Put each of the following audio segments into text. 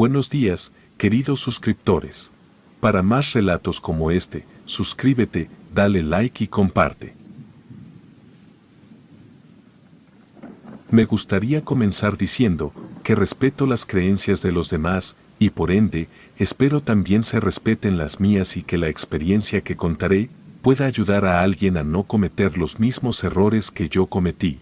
Buenos días, queridos suscriptores. Para más relatos como este, suscríbete, dale like y comparte. Me gustaría comenzar diciendo que respeto las creencias de los demás y por ende, espero también se respeten las mías y que la experiencia que contaré pueda ayudar a alguien a no cometer los mismos errores que yo cometí.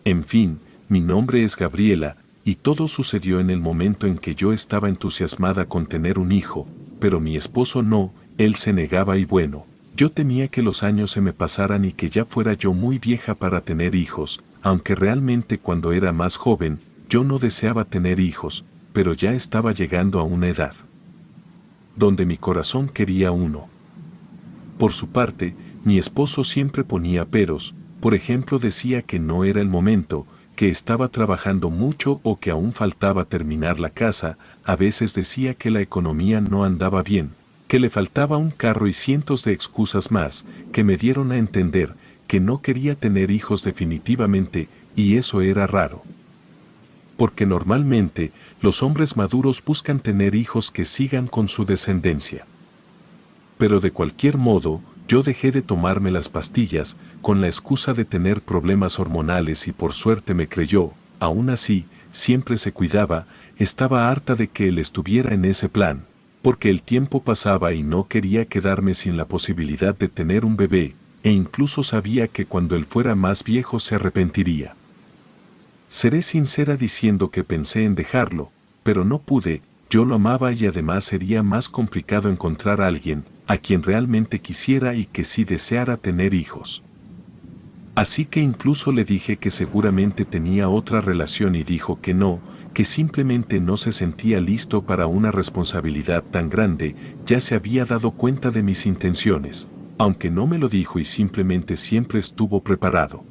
En fin, mi nombre es Gabriela, y todo sucedió en el momento en que yo estaba entusiasmada con tener un hijo, pero mi esposo no, él se negaba y bueno, yo temía que los años se me pasaran y que ya fuera yo muy vieja para tener hijos, aunque realmente cuando era más joven, yo no deseaba tener hijos, pero ya estaba llegando a una edad donde mi corazón quería uno. Por su parte, mi esposo siempre ponía peros, por ejemplo decía que no era el momento, que estaba trabajando mucho o que aún faltaba terminar la casa, a veces decía que la economía no andaba bien, que le faltaba un carro y cientos de excusas más, que me dieron a entender que no quería tener hijos definitivamente, y eso era raro. Porque normalmente, los hombres maduros buscan tener hijos que sigan con su descendencia. Pero de cualquier modo, yo dejé de tomarme las pastillas, con la excusa de tener problemas hormonales y por suerte me creyó, aún así, siempre se cuidaba, estaba harta de que él estuviera en ese plan, porque el tiempo pasaba y no quería quedarme sin la posibilidad de tener un bebé, e incluso sabía que cuando él fuera más viejo se arrepentiría. Seré sincera diciendo que pensé en dejarlo, pero no pude, yo lo amaba y además sería más complicado encontrar a alguien a quien realmente quisiera y que sí deseara tener hijos. Así que incluso le dije que seguramente tenía otra relación y dijo que no, que simplemente no se sentía listo para una responsabilidad tan grande, ya se había dado cuenta de mis intenciones, aunque no me lo dijo y simplemente siempre estuvo preparado.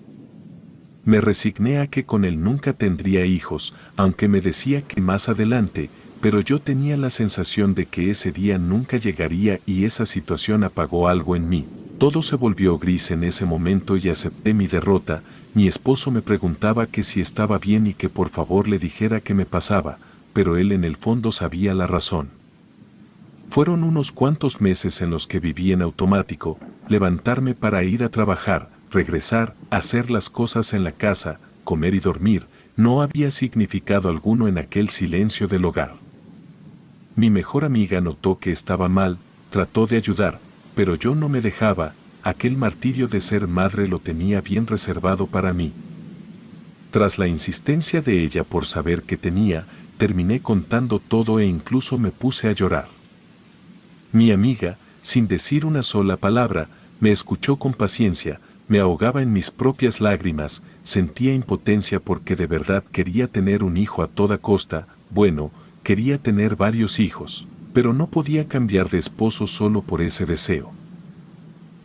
Me resigné a que con él nunca tendría hijos, aunque me decía que más adelante, pero yo tenía la sensación de que ese día nunca llegaría y esa situación apagó algo en mí. Todo se volvió gris en ese momento y acepté mi derrota. Mi esposo me preguntaba que si estaba bien y que por favor le dijera qué me pasaba, pero él en el fondo sabía la razón. Fueron unos cuantos meses en los que viví en automático, levantarme para ir a trabajar, regresar, hacer las cosas en la casa, comer y dormir, no había significado alguno en aquel silencio del hogar. Mi mejor amiga notó que estaba mal, trató de ayudar, pero yo no me dejaba, aquel martirio de ser madre lo tenía bien reservado para mí. Tras la insistencia de ella por saber qué tenía, terminé contando todo e incluso me puse a llorar. Mi amiga, sin decir una sola palabra, me escuchó con paciencia, me ahogaba en mis propias lágrimas, sentía impotencia porque de verdad quería tener un hijo a toda costa, bueno, quería tener varios hijos, pero no podía cambiar de esposo solo por ese deseo.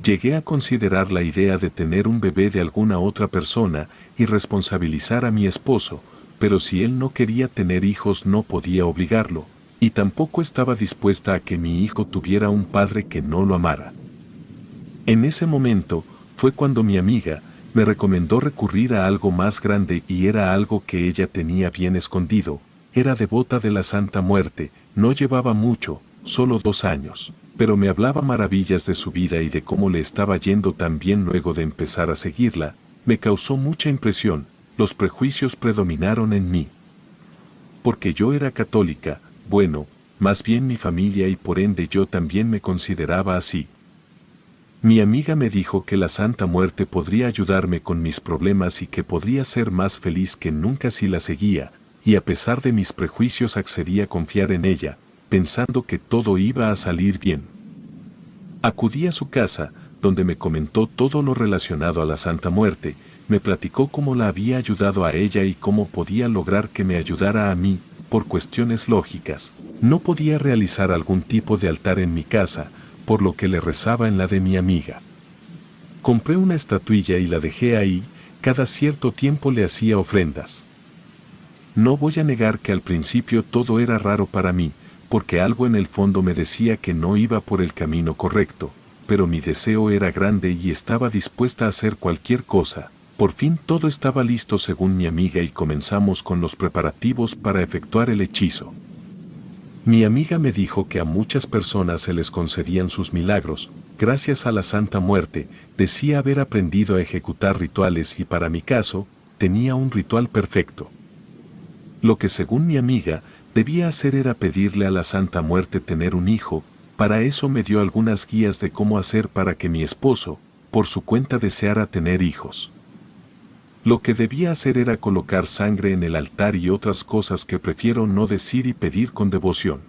Llegué a considerar la idea de tener un bebé de alguna otra persona y responsabilizar a mi esposo, pero si él no quería tener hijos no podía obligarlo, y tampoco estaba dispuesta a que mi hijo tuviera un padre que no lo amara. En ese momento, fue cuando mi amiga me recomendó recurrir a algo más grande y era algo que ella tenía bien escondido, era devota de la Santa Muerte, no llevaba mucho, solo 2 años, pero me hablaba maravillas de su vida y de cómo le estaba yendo tan bien luego de empezar a seguirla, me causó mucha impresión, los prejuicios predominaron en mí. Porque yo era católica, bueno, más bien mi familia y por ende yo también me consideraba así. Mi amiga me dijo que la Santa Muerte podría ayudarme con mis problemas y que podría ser más feliz que nunca si la seguía, y a pesar de mis prejuicios accedí a confiar en ella, pensando que todo iba a salir bien. Acudí a su casa, donde me comentó todo lo relacionado a la Santa Muerte, me platicó cómo la había ayudado a ella y cómo podía lograr que me ayudara a mí, por cuestiones lógicas. No podía realizar algún tipo de altar en mi casa, por lo que le rezaba en la de mi amiga. Compré una estatuilla y la dejé ahí, cada cierto tiempo le hacía ofrendas. No voy a negar que al principio todo era raro para mí, porque algo en el fondo me decía que no iba por el camino correcto, pero mi deseo era grande y estaba dispuesta a hacer cualquier cosa. Por fin todo estaba listo según mi amiga y comenzamos con los preparativos para efectuar el hechizo. Mi amiga me dijo que a muchas personas se les concedían sus milagros, gracias a la Santa Muerte, decía haber aprendido a ejecutar rituales y para mi caso, tenía un ritual perfecto. Lo que según mi amiga, debía hacer era pedirle a la Santa Muerte tener un hijo, para eso me dio algunas guías de cómo hacer para que mi esposo, por su cuenta deseara tener hijos. Lo que debía hacer era colocar sangre en el altar y otras cosas que prefiero no decir y pedir con devoción.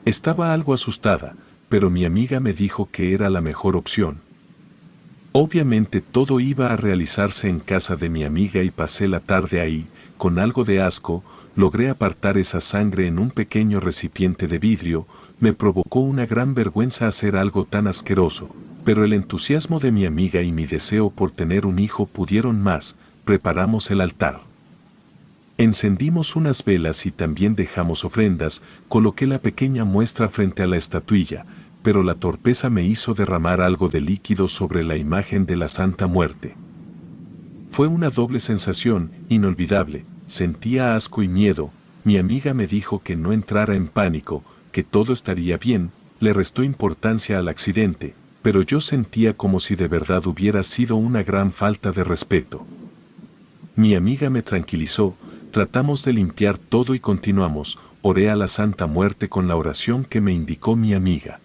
Estaba algo asustada, pero mi amiga me dijo que era la mejor opción. Obviamente todo iba a realizarse en casa de mi amiga y pasé la tarde ahí, con algo de asco, logré apartar esa sangre en un pequeño recipiente de vidrio, me provocó una gran vergüenza hacer algo tan asqueroso, pero el entusiasmo de mi amiga y mi deseo por tener un hijo pudieron más, preparamos el altar. Encendimos unas velas y también dejamos ofrendas, coloqué la pequeña muestra frente a la estatuilla, pero la torpeza me hizo derramar algo de líquido sobre la imagen de la Santa Muerte. Fue una doble sensación, inolvidable, sentía asco y miedo, mi amiga me dijo que no entrara en pánico, que todo estaría bien, le restó importancia al accidente, pero yo sentía como si de verdad hubiera sido una gran falta de respeto. Mi amiga me tranquilizó, tratamos de limpiar todo y continuamos, oré a la Santa Muerte con la oración que me indicó mi amiga.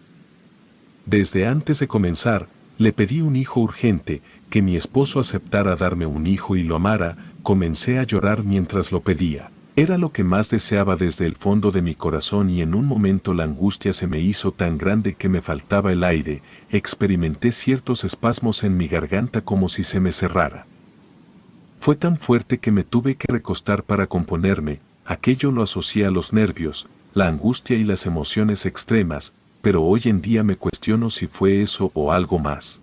Desde antes de comenzar, le pedí un hijo urgente, que mi esposo aceptara darme un hijo y lo amara, comencé a llorar mientras lo pedía. Era lo que más deseaba desde el fondo de mi corazón y en un momento la angustia se me hizo tan grande que me faltaba el aire, experimenté ciertos espasmos en mi garganta como si se me cerrara. Fue tan fuerte que me tuve que recostar para componerme, aquello lo asocié a los nervios, la angustia y las emociones extremas, pero hoy en día me cuestiono si fue eso o algo más.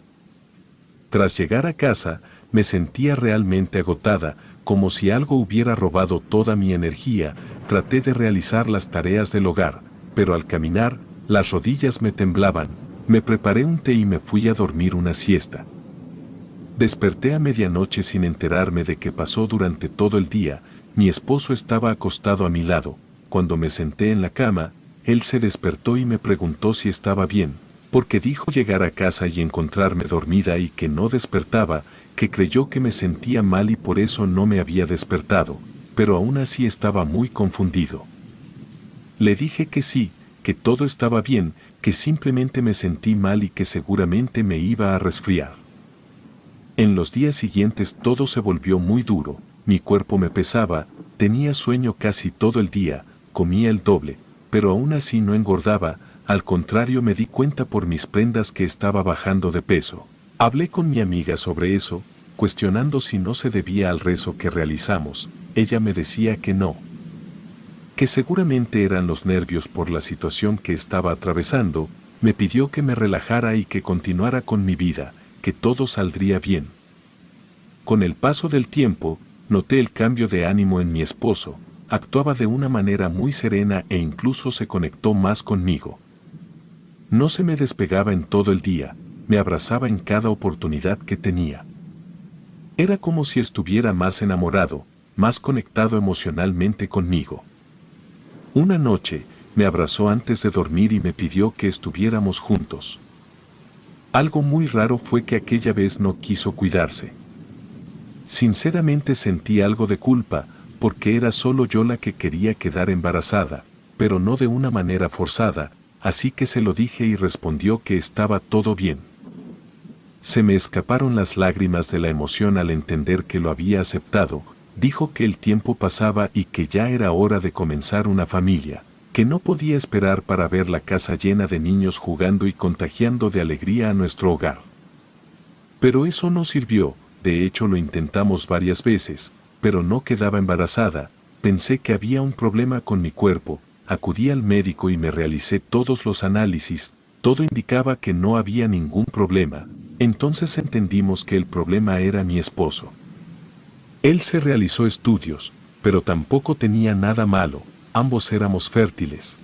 Tras llegar a casa, me sentía realmente agotada, como si algo hubiera robado toda mi energía, traté de realizar las tareas del hogar, pero al caminar, las rodillas me temblaban, me preparé un té y me fui a dormir una siesta. Desperté a medianoche sin enterarme de qué pasó durante todo el día, mi esposo estaba acostado a mi lado, cuando me senté en la cama, él se despertó y me preguntó si estaba bien, porque dijo llegar a casa y encontrarme dormida y que no despertaba, que creyó que me sentía mal y por eso no me había despertado, pero aún así estaba muy confundido. Le dije que sí, que todo estaba bien, que simplemente me sentí mal y que seguramente me iba a resfriar. En los días siguientes todo se volvió muy duro, mi cuerpo me pesaba, tenía sueño casi todo el día, comía el doble, pero aún así no engordaba, al contrario me di cuenta por mis prendas que estaba bajando de peso. Hablé con mi amiga sobre eso, cuestionando si no se debía al rezo que realizamos, ella me decía que no. Que seguramente eran los nervios por la situación que estaba atravesando, me pidió que me relajara y que continuara con mi vida, que todo saldría bien. Con el paso del tiempo, noté el cambio de ánimo en mi esposo, actuaba de una manera muy serena e incluso se conectó más conmigo. No se me despegaba en todo el día, me abrazaba en cada oportunidad que tenía. Era como si estuviera más enamorado, más conectado emocionalmente conmigo. Una noche, me abrazó antes de dormir y me pidió que estuviéramos juntos. Algo muy raro fue que aquella vez no quiso cuidarse. Sinceramente sentí algo de culpa, porque era solo yo la que quería quedar embarazada, pero no de una manera forzada, así que se lo dije y respondió que estaba todo bien. Se me escaparon las lágrimas de la emoción al entender que lo había aceptado, dijo que el tiempo pasaba y que ya era hora de comenzar una familia, que no podía esperar para ver la casa llena de niños jugando y contagiando de alegría a nuestro hogar. Pero eso no sirvió, de hecho lo intentamos varias veces, pero no quedaba embarazada, pensé que había un problema con mi cuerpo, acudí al médico y me realicé todos los análisis, todo indicaba que no había ningún problema, entonces entendimos que el problema era mi esposo. Él se realizó estudios, pero tampoco tenía nada malo, ambos éramos fértiles.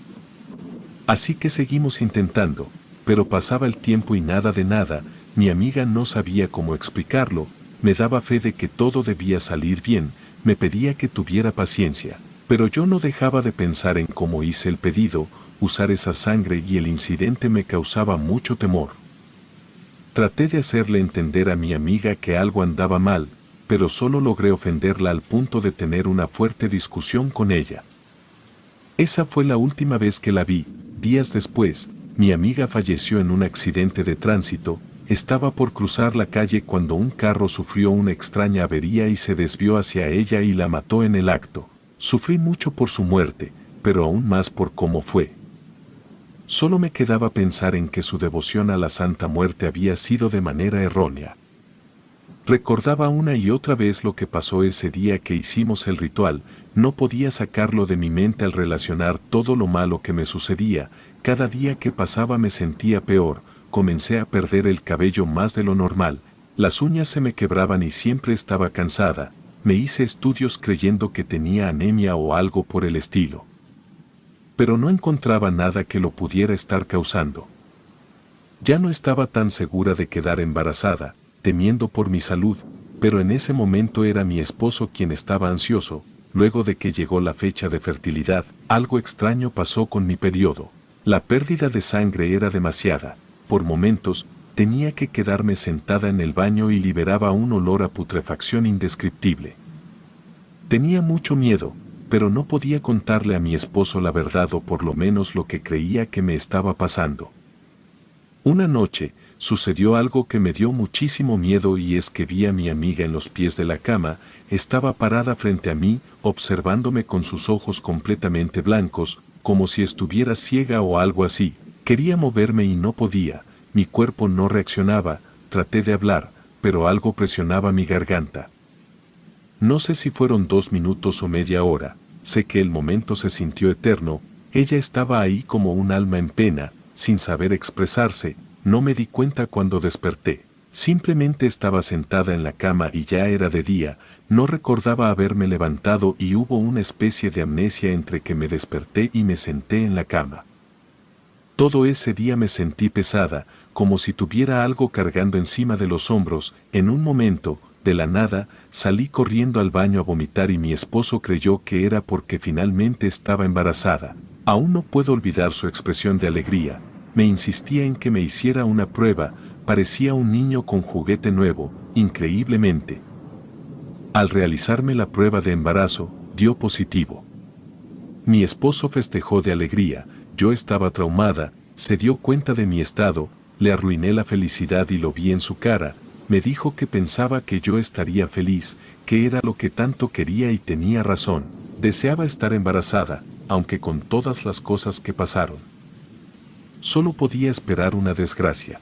Así que seguimos intentando, pero pasaba el tiempo y nada de nada, mi amiga no sabía cómo explicarlo, me daba fe de que todo debía salir bien, me pedía que tuviera paciencia, Pero yo no dejaba de pensar en cómo hice el pedido, usar esa sangre y el incidente me causaba mucho temor. Traté de hacerle entender a mi amiga que algo andaba mal, pero solo logré ofenderla al punto de tener una fuerte discusión con ella. Esa fue la última vez que la vi. Días después, mi amiga falleció en un accidente de tránsito. Estaba por cruzar la calle cuando un carro sufrió una extraña avería y se desvió hacia ella y la mató en el acto. Sufrí mucho por su muerte, pero aún más por cómo fue. Solo me quedaba pensar en que su devoción a la Santa Muerte había sido de manera errónea. Recordaba una y otra vez lo que pasó ese día que hicimos el ritual, no podía sacarlo de mi mente al relacionar todo lo malo que me sucedía. Cada día que pasaba me sentía peor, comencé a perder el cabello más de lo normal, las uñas se me quebraban y siempre estaba cansada. Me hice estudios creyendo que tenía anemia o algo por el estilo. Pero no encontraba nada que lo pudiera estar causando. Ya no estaba tan segura de quedar embarazada, temiendo por mi salud, pero en ese momento era mi esposo quien estaba ansioso. Luego de que llegó la fecha de fertilidad, algo extraño pasó con mi periodo. La pérdida de sangre era demasiada. Por momentos, tenía que quedarme sentada en el baño y liberaba un olor a putrefacción indescriptible. Tenía mucho miedo, pero no podía contarle a mi esposo la verdad o por lo menos lo que creía que me estaba pasando. Una noche, sucedió algo que me dio muchísimo miedo y es que vi a mi amiga en los pies de la cama, estaba parada frente a mí, observándome con sus ojos completamente blancos, como si estuviera ciega o algo así. Quería moverme y no podía, mi cuerpo no reaccionaba, traté de hablar, pero algo presionaba mi garganta. No sé si fueron 2 minutos o media hora, sé que el momento se sintió eterno, ella estaba ahí como un alma en pena, sin saber expresarse, no me di cuenta cuando desperté, simplemente estaba sentada en la cama y ya era de día, no recordaba haberme levantado y hubo una especie de amnesia entre que me desperté y me senté en la cama. Todo ese día me sentí pesada, como si tuviera algo cargando encima de los hombros. En un momento, de la nada, salí corriendo al baño a vomitar y mi esposo creyó que era porque finalmente estaba embarazada. Aún no puedo olvidar su expresión de alegría. Me insistía en que me hiciera una prueba, parecía un niño con juguete nuevo, increíblemente. Al realizarme la prueba de embarazo, dio positivo. Mi esposo festejó de alegría, yo estaba traumada, se dio cuenta de mi estado, le arruiné la felicidad y lo vi en su cara, me dijo que pensaba que yo estaría feliz, que era lo que tanto quería y tenía razón, deseaba estar embarazada, aunque con todas las cosas que pasaron. Solo podía esperar una desgracia.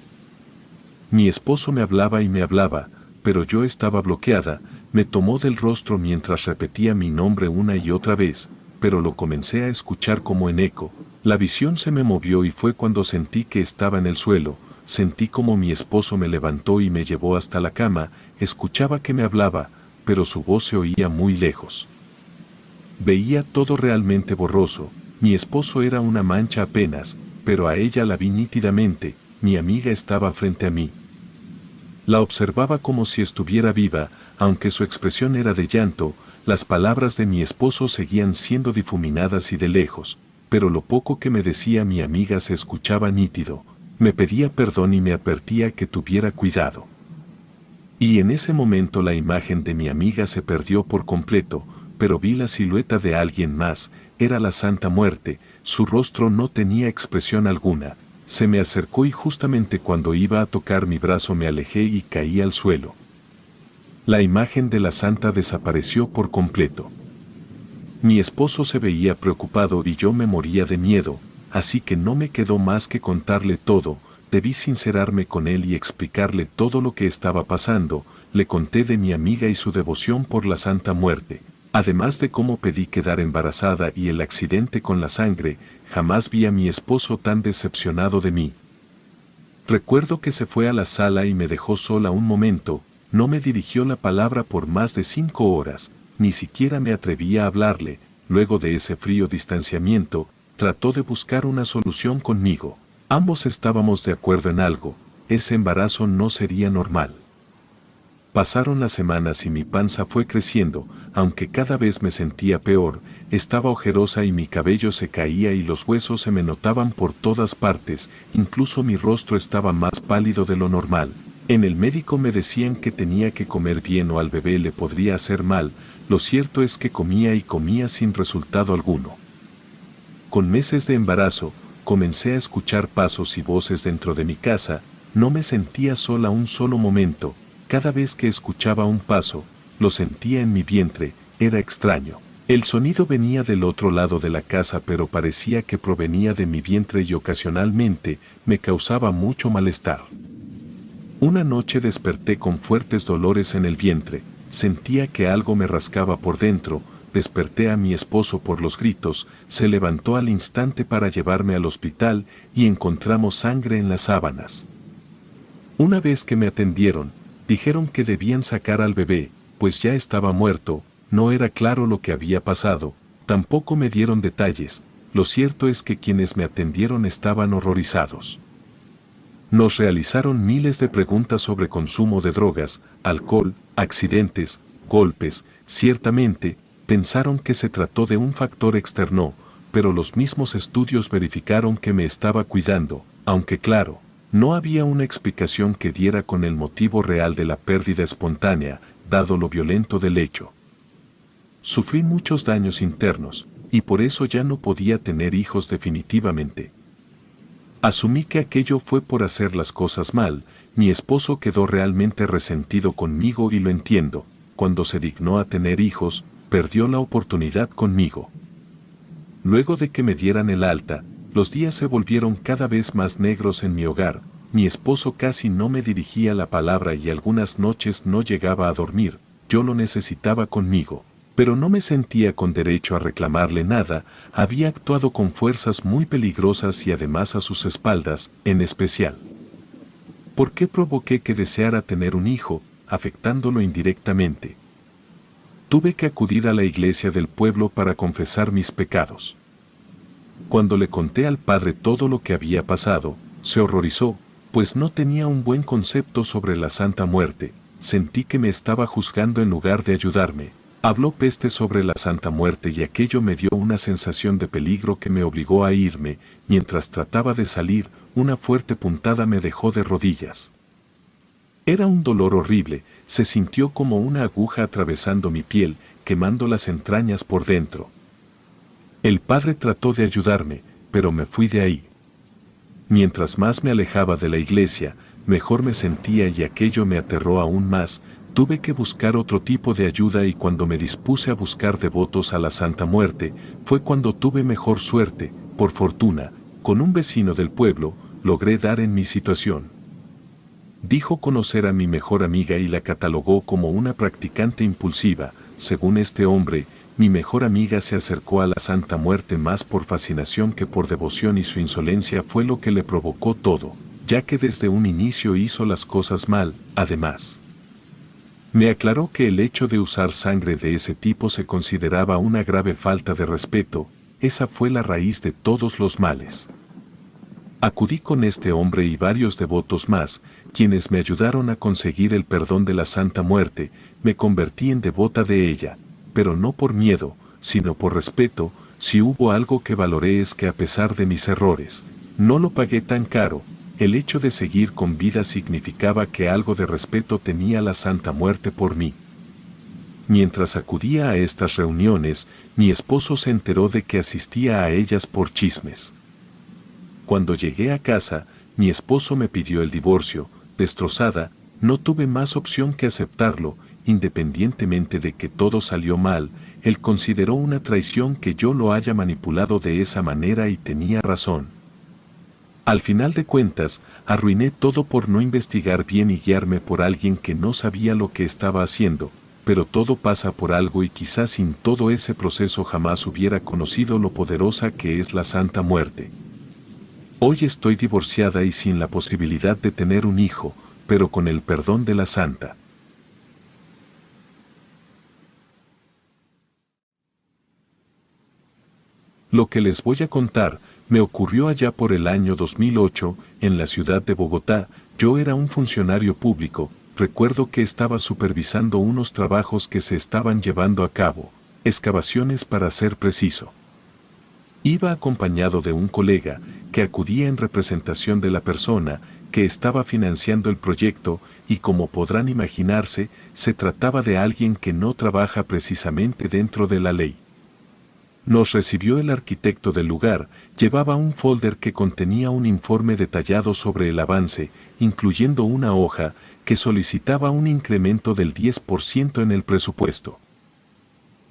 Mi esposo me hablaba y me hablaba, pero yo estaba bloqueada, me tomó del rostro mientras repetía mi nombre una y otra vez, pero lo comencé a escuchar como en eco. La visión se me movió y fue cuando sentí que estaba en el suelo, sentí como mi esposo me levantó y me llevó hasta la cama, escuchaba que me hablaba, pero su voz se oía muy lejos. Veía todo realmente borroso, mi esposo era una mancha apenas, pero a ella la vi nítidamente, mi amiga estaba frente a mí. La observaba como si estuviera viva, aunque su expresión era de llanto, las palabras de mi esposo seguían siendo difuminadas y de lejos, pero lo poco que me decía mi amiga se escuchaba nítido, me pedía perdón y me advertía que tuviera cuidado. Y en ese momento la imagen de mi amiga se perdió por completo, pero vi la silueta de alguien más, era la Santa Muerte, su rostro no tenía expresión alguna, se me acercó y justamente cuando iba a tocar mi brazo me alejé y caí al suelo. La imagen de la Santa desapareció por completo. Mi esposo se veía preocupado y yo me moría de miedo, así que no me quedó más que contarle todo, debí sincerarme con él y explicarle todo lo que estaba pasando, le conté de mi amiga y su devoción por la Santa Muerte, además de cómo pedí quedar embarazada y el accidente con la sangre, jamás vi a mi esposo tan decepcionado de mí. Recuerdo que se fue a la sala y me dejó sola un momento, no me dirigió la palabra por más de 5 horas, ni siquiera me atrevía a hablarle. Luego de ese frío distanciamiento, trató de buscar una solución conmigo. Ambos estábamos de acuerdo en algo, ese embarazo no sería normal. Pasaron las semanas y mi panza fue creciendo, aunque cada vez me sentía peor, estaba ojerosa y mi cabello se caía y los huesos se me notaban por todas partes, incluso mi rostro estaba más pálido de lo normal. En el médico me decían que tenía que comer bien o al bebé le podría hacer mal, lo cierto es que comía y comía sin resultado alguno. Con meses de embarazo, comencé a escuchar pasos y voces dentro de mi casa, no me sentía sola un solo momento. Cada vez que escuchaba un paso, lo sentía en mi vientre, era extraño. El sonido venía del otro lado de la casa pero parecía que provenía de mi vientre y ocasionalmente me causaba mucho malestar. Una noche desperté con fuertes dolores en el vientre, sentía que algo me rascaba por dentro, desperté a mi esposo por los gritos, se levantó al instante para llevarme al hospital y encontramos sangre en las sábanas. Una vez que me atendieron, dijeron que debían sacar al bebé, pues ya estaba muerto, no era claro lo que había pasado, tampoco me dieron detalles, lo cierto es que quienes me atendieron estaban horrorizados. Nos realizaron miles de preguntas sobre consumo de drogas, alcohol, accidentes, golpes, ciertamente, pensaron que se trató de un factor externo, pero los mismos estudios verificaron que me estaba cuidando, aunque claro, no había una explicación que diera con el motivo real de la pérdida espontánea, dado lo violento del hecho. Sufrí muchos daños internos, y por eso ya no podía tener hijos definitivamente. Asumí que aquello fue por hacer las cosas mal, mi esposo quedó realmente resentido conmigo y lo entiendo, cuando se dignó a tener hijos, perdió la oportunidad conmigo. Luego de que me dieran el alta, los días se volvieron cada vez más negros en mi hogar, mi esposo casi no me dirigía la palabra y algunas noches no llegaba a dormir, yo lo necesitaba conmigo, pero no me sentía con derecho a reclamarle nada, había actuado con fuerzas muy peligrosas y además a sus espaldas, en especial. ¿Por qué provoqué que deseara tener un hijo, afectándolo indirectamente? Tuve que acudir a la iglesia del pueblo para confesar mis pecados. Cuando le conté al padre todo lo que había pasado, se horrorizó, pues no tenía un buen concepto sobre la Santa Muerte, sentí que me estaba juzgando en lugar de ayudarme, habló peste sobre la Santa Muerte y aquello me dio una sensación de peligro que me obligó a irme, mientras trataba de salir, una fuerte puntada me dejó de rodillas. Era un dolor horrible, se sintió como una aguja atravesando mi piel, quemando las entrañas por dentro. El padre trató de ayudarme, pero me fui de ahí. Mientras más me alejaba de la iglesia, mejor me sentía y aquello me aterró aún más, tuve que buscar otro tipo de ayuda y cuando me dispuse a buscar devotos a la Santa Muerte, fue cuando tuve mejor suerte, por fortuna, con un vecino del pueblo, logré dar en mi situación. Dijo conocer a mi mejor amiga y la catalogó como una practicante impulsiva, según este hombre, mi mejor amiga se acercó a la Santa Muerte más por fascinación que por devoción y su insolencia fue lo que le provocó todo, ya que desde un inicio hizo las cosas mal, además. Me aclaró que el hecho de usar sangre de ese tipo se consideraba una grave falta de respeto, esa fue la raíz de todos los males. Acudí con este hombre y varios devotos más, quienes me ayudaron a conseguir el perdón de la Santa Muerte, me convertí en devota de ella, pero no por miedo, sino por respeto, si hubo algo que valoré es que a pesar de mis errores, no lo pagué tan caro, el hecho de seguir con vida significaba que algo de respeto tenía la Santa Muerte por mí. Mientras acudía a estas reuniones, mi esposo se enteró de que asistía a ellas por chismes. Cuando llegué a casa, mi esposo me pidió el divorcio, destrozada, no tuve más opción que aceptarlo, independientemente de que todo salió mal, él consideró una traición que yo lo haya manipulado de esa manera y tenía razón. Al final de cuentas, arruiné todo por no investigar bien y guiarme por alguien que no sabía lo que estaba haciendo, pero todo pasa por algo y quizás sin todo ese proceso jamás hubiera conocido lo poderosa que es la Santa Muerte. Hoy estoy divorciada y sin la posibilidad de tener un hijo, pero con el perdón de la Santa. Lo que les voy a contar me ocurrió allá por el año 2008, en la ciudad de Bogotá. Yo era un funcionario público, recuerdo que estaba supervisando unos trabajos que se estaban llevando a cabo, excavaciones para ser preciso. Iba acompañado de un colega que acudía en representación de la persona que estaba financiando el proyecto y como podrán imaginarse, se trataba de alguien que no trabaja precisamente dentro de la ley. Nos recibió el arquitecto del lugar, llevaba un folder que contenía un informe detallado sobre el avance, incluyendo una hoja que solicitaba un incremento del 10% en el presupuesto.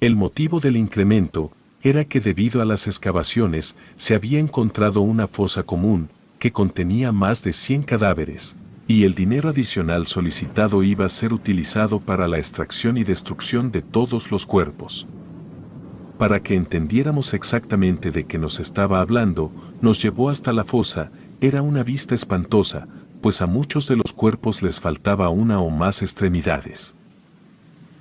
El motivo del incremento era que debido a las excavaciones se había encontrado una fosa común que contenía más de 100 cadáveres, y el dinero adicional solicitado iba a ser utilizado para la extracción y destrucción de todos los cuerpos. Para que entendiéramos exactamente de qué nos estaba hablando, nos llevó hasta la fosa. Era una vista espantosa, pues a muchos de los cuerpos les faltaba una o más extremidades.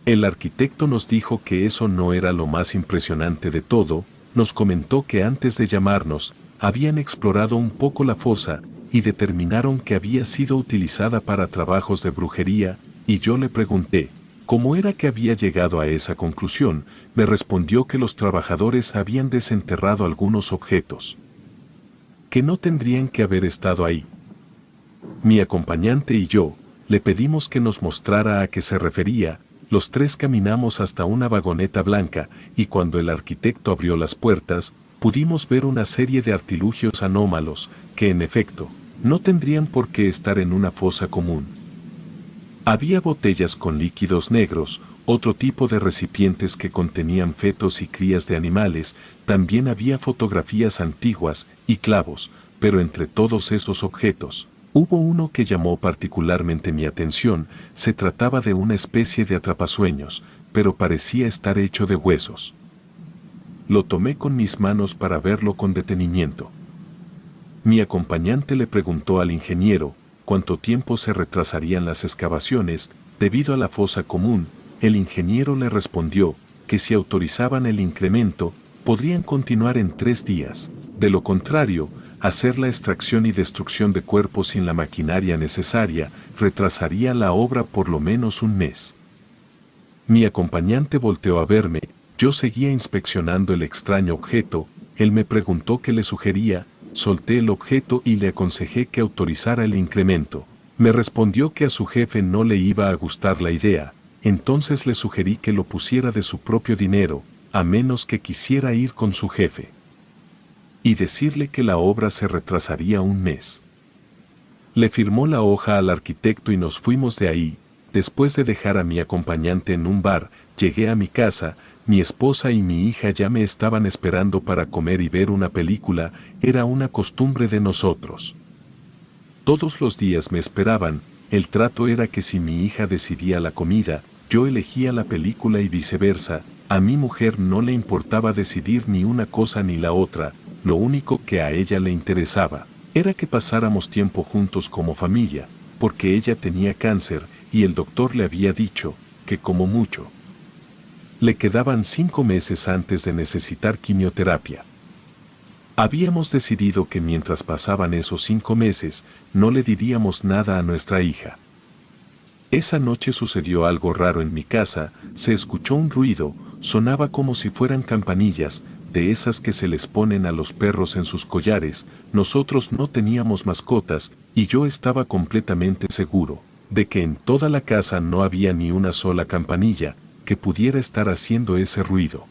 El arquitecto nos dijo que eso no era lo más impresionante de todo, nos comentó que antes de llamarnos, habían explorado un poco la fosa y determinaron que había sido utilizada para trabajos de brujería, y yo le pregunté, ¿cómo era que había llegado a esa conclusión? Me respondió que los trabajadores habían desenterrado algunos objetos que no tendrían que haber estado ahí. Mi acompañante y yo le pedimos que nos mostrara a qué se refería. Los tres caminamos hasta una vagoneta blanca y cuando el arquitecto abrió las puertas, pudimos ver una serie de artilugios anómalos que en efecto no tendrían por qué estar en una fosa común. Había botellas con líquidos negros, otro tipo de recipientes que contenían fetos y crías de animales, también había fotografías antiguas y clavos, pero entre todos esos objetos, hubo uno que llamó particularmente mi atención. Se trataba de una especie de atrapasueños, pero parecía estar hecho de huesos. Lo tomé con mis manos para verlo con detenimiento. Mi acompañante le preguntó al ingeniero cuánto tiempo se retrasarían las excavaciones debido a la fosa común. El ingeniero le respondió que si autorizaban el incremento, podrían continuar en 3 días. De lo contrario, hacer la extracción y destrucción de cuerpos sin la maquinaria necesaria retrasaría la obra por lo menos un mes. Mi acompañante volteó a verme, yo seguía inspeccionando el extraño objeto, él me preguntó qué le sugería, solté el objeto y le aconsejé que autorizara el incremento. Me respondió que a su jefe no le iba a gustar la idea, entonces le sugerí que lo pusiera de su propio dinero, a menos que quisiera ir con su jefe y decirle que la obra se retrasaría un mes. Le firmó la hoja al arquitecto y nos fuimos de ahí. Después de dejar a mi acompañante en un bar, llegué a mi casa, mi esposa y mi hija ya me estaban esperando para comer y ver una película. Era una costumbre de nosotros. Todos los días me esperaban. El trato era que si mi hija decidía la comida, yo elegía la película y viceversa. A mi mujer no le importaba decidir ni una cosa ni la otra. Lo único que a ella le interesaba era que pasáramos tiempo juntos como familia, porque ella tenía cáncer y el doctor le había dicho que como mucho le quedaban 5 meses antes de necesitar quimioterapia. Habíamos decidido que mientras pasaban esos 5 meses, no le diríamos nada a nuestra hija. Esa noche sucedió algo raro en mi casa, se escuchó un ruido, sonaba como si fueran campanillas, de esas que se les ponen a los perros en sus collares. Nosotros no teníamos mascotas, y yo estaba completamente seguro de que en toda la casa no había ni una sola campanilla que pudiera estar haciendo ese ruido.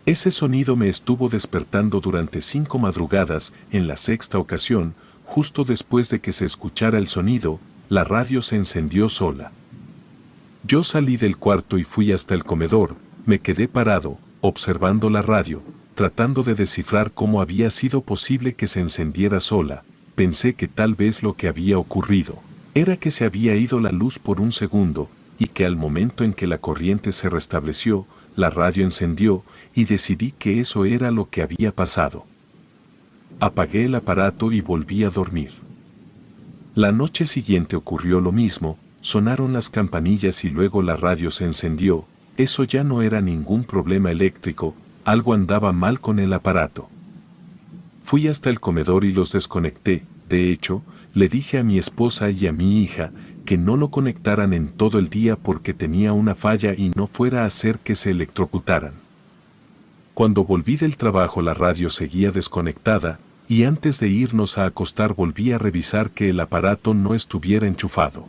Ese sonido me estuvo despertando durante 5 madrugadas. En la 6ª ocasión, justo después de que se escuchara el sonido, la radio se encendió sola. Yo salí del cuarto y fui hasta el comedor, me quedé parado, observando la radio, tratando de descifrar cómo había sido posible que se encendiera sola. Pensé que tal vez lo que había ocurrido era que se había ido la luz por un segundo, y que al momento en que la corriente se restableció, la radio encendió, y decidí que eso era lo que había pasado. Apagué el aparato y volví a dormir. La noche siguiente ocurrió lo mismo, sonaron las campanillas y luego la radio se encendió. Eso ya no era ningún problema eléctrico, algo andaba mal con el aparato. Fui hasta el comedor y los desconecté. De hecho, le dije a mi esposa y a mi hija que no lo conectaran en todo el día porque tenía una falla y no fuera a hacer que se electrocutaran. Cuando volví del trabajo la radio seguía desconectada, y antes de irnos a acostar volví a revisar que el aparato no estuviera enchufado.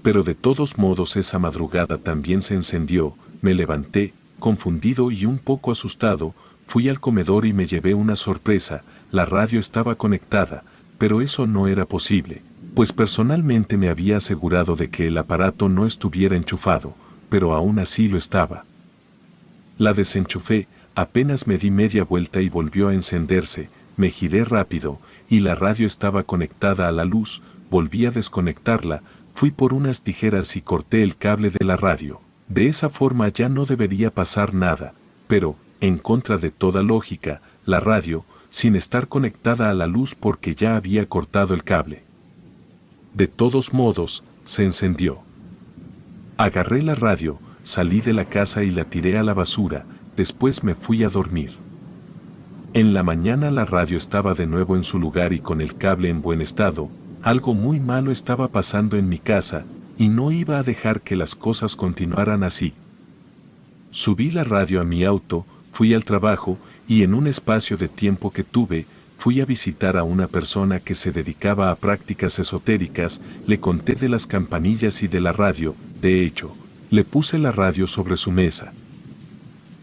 Pero de todos modos esa madrugada también se encendió, me levanté, confundido y un poco asustado, fui al comedor y me llevé una sorpresa, la radio estaba conectada, pero eso no era posible, pues personalmente me había asegurado de que el aparato no estuviera enchufado, pero aún así lo estaba. La desenchufé, apenas me di media vuelta y volvió a encenderse, me giré rápido, y la radio estaba conectada a la luz, volví a desconectarla, fui por unas tijeras y corté el cable de la radio. De esa forma ya no debería pasar nada, pero, en contra de toda lógica, la radio, sin estar conectada a la luz porque ya había cortado el cable. De todos modos, se encendió. Agarré la radio, salí de la casa y la tiré a la basura, después me fui a dormir. En la mañana la radio estaba de nuevo en su lugar y con el cable en buen estado, algo muy malo estaba pasando en mi casa, y no iba a dejar que las cosas continuaran así. Subí la radio a mi auto, fui al trabajo, y en un espacio de tiempo que tuve, fui a visitar a una persona que se dedicaba a prácticas esotéricas, le conté de las campanillas y de la radio, de hecho, le puse la radio sobre su mesa.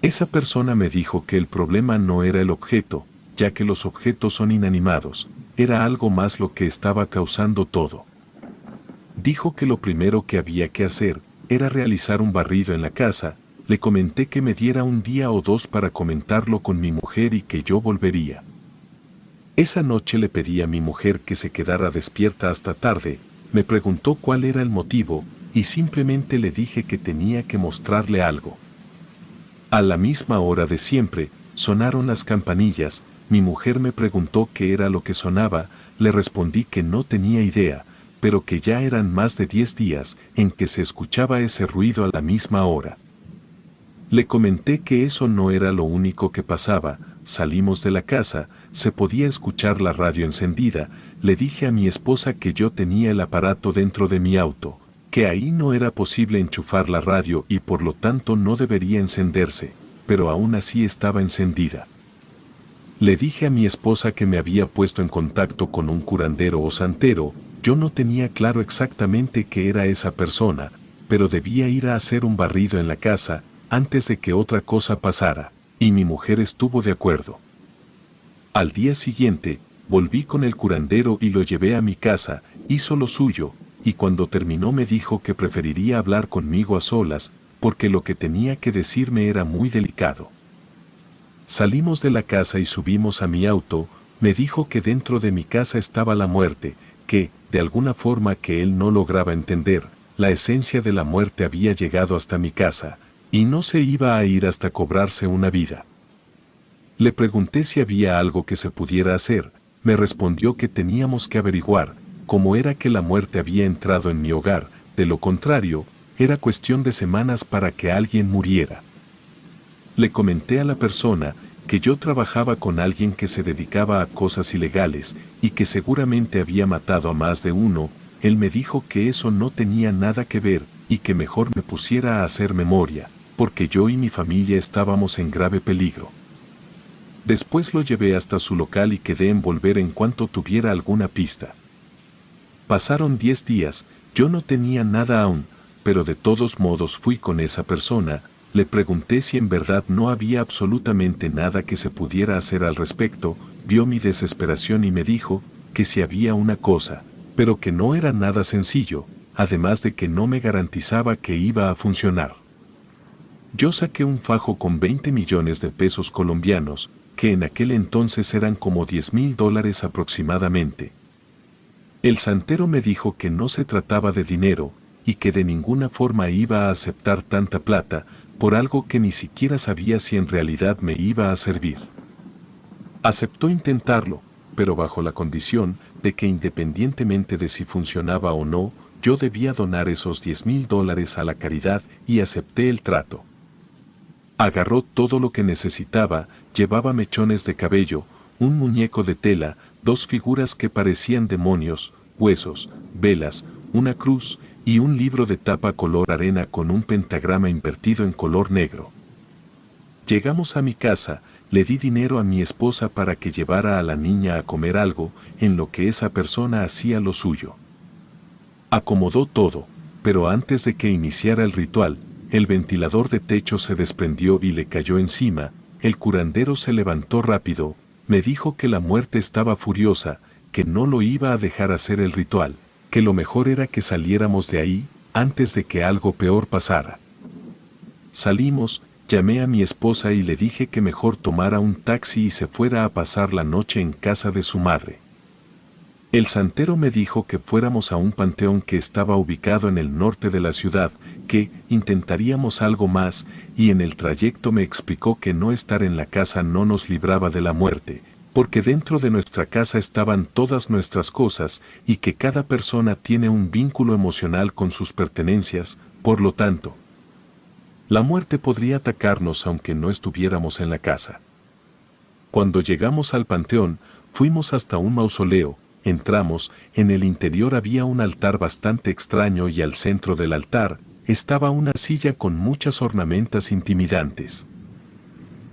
Esa persona me dijo que el problema no era el objeto, ya que los objetos son inanimados, era algo más lo que estaba causando todo. Dijo que lo primero que había que hacer era realizar un barrido en la casa, le comenté que me diera un día o dos para comentarlo con mi mujer y que yo volvería. Esa noche le pedí a mi mujer que se quedara despierta hasta tarde, me preguntó cuál era el motivo, y simplemente le dije que tenía que mostrarle algo. A la misma hora de siempre, sonaron las campanillas, mi mujer me preguntó qué era lo que sonaba, le respondí que no tenía idea, pero que ya eran más de 10 días en que se escuchaba ese ruido a la misma hora. Le comenté que eso no era lo único que pasaba, salimos de la casa, se podía escuchar la radio encendida, le dije a mi esposa que yo tenía el aparato dentro de mi auto, que ahí no era posible enchufar la radio y por lo tanto no debería encenderse, pero aún así estaba encendida. Le dije a mi esposa que me había puesto en contacto con un curandero o santero, yo no tenía claro exactamente qué era esa persona, pero debía ir a hacer un barrido en la casa, antes de que otra cosa pasara, y mi mujer estuvo de acuerdo. Al día siguiente, volví con el curandero y lo llevé a mi casa, hizo lo suyo, y cuando terminó me dijo que preferiría hablar conmigo a solas, porque lo que tenía que decirme era muy delicado. Salimos de la casa y subimos a mi auto, me dijo que dentro de mi casa estaba la muerte, que, de alguna forma que él no lograba entender, la esencia de la muerte había llegado hasta mi casa, y no se iba a ir hasta cobrarse una vida. Le pregunté si había algo que se pudiera hacer, me respondió que teníamos que averiguar cómo era que la muerte había entrado en mi hogar, de lo contrario, era cuestión de semanas para que alguien muriera. Le comenté a la persona que yo trabajaba con alguien que se dedicaba a cosas ilegales y que seguramente había matado a más de uno, él me dijo que eso no tenía nada que ver y que mejor me pusiera a hacer memoria, porque yo y mi familia estábamos en grave peligro. Después lo llevé hasta su local y quedé en volver en cuanto tuviera alguna pista. Pasaron 10 días, yo no tenía nada aún, pero de todos modos fui con esa persona, le pregunté si en verdad no había absolutamente nada que se pudiera hacer al respecto, vio mi desesperación y me dijo que si había una cosa, pero que no era nada sencillo, además de que no me garantizaba que iba a funcionar. Yo saqué un fajo con 20 millones de pesos colombianos, que en aquel entonces eran como $10,000 aproximadamente. El santero me dijo que no se trataba de dinero, y que de ninguna forma iba a aceptar tanta plata, por algo que ni siquiera sabía si en realidad me iba a servir. Aceptó intentarlo, pero bajo la condición de que independientemente de si funcionaba o no, yo debía donar esos $10,000 a la caridad y acepté el trato. Agarró todo lo que necesitaba, llevaba mechones de cabello, un muñeco de tela, 2 figuras que parecían demonios, huesos, velas, una cruz y un libro de tapa color arena con un pentagrama invertido en color negro. Llegamos a mi casa, le di dinero a mi esposa para que llevara a la niña a comer algo, en lo que esa persona hacía lo suyo. Acomodó todo, pero antes de que iniciara el ritual, el ventilador de techo se desprendió y le cayó encima. El curandero se levantó rápido, me dijo que la muerte estaba furiosa, que no lo iba a dejar hacer el ritual, que lo mejor era que saliéramos de ahí, antes de que algo peor pasara. Salimos, llamé a mi esposa y le dije que mejor tomara un taxi y se fuera a pasar la noche en casa de su madre. El santero me dijo que fuéramos a un panteón que estaba ubicado en el norte de la ciudad, que intentaríamos algo más, y en el trayecto me explicó que no estar en la casa no nos libraba de la muerte, porque dentro de nuestra casa estaban todas nuestras cosas y que cada persona tiene un vínculo emocional con sus pertenencias, por lo tanto, la muerte podría atacarnos aunque no estuviéramos en la casa. Cuando llegamos al panteón, fuimos hasta un mausoleo. Entramos, en el interior había un altar bastante extraño y al centro del altar estaba una silla con muchas ornamentas intimidantes.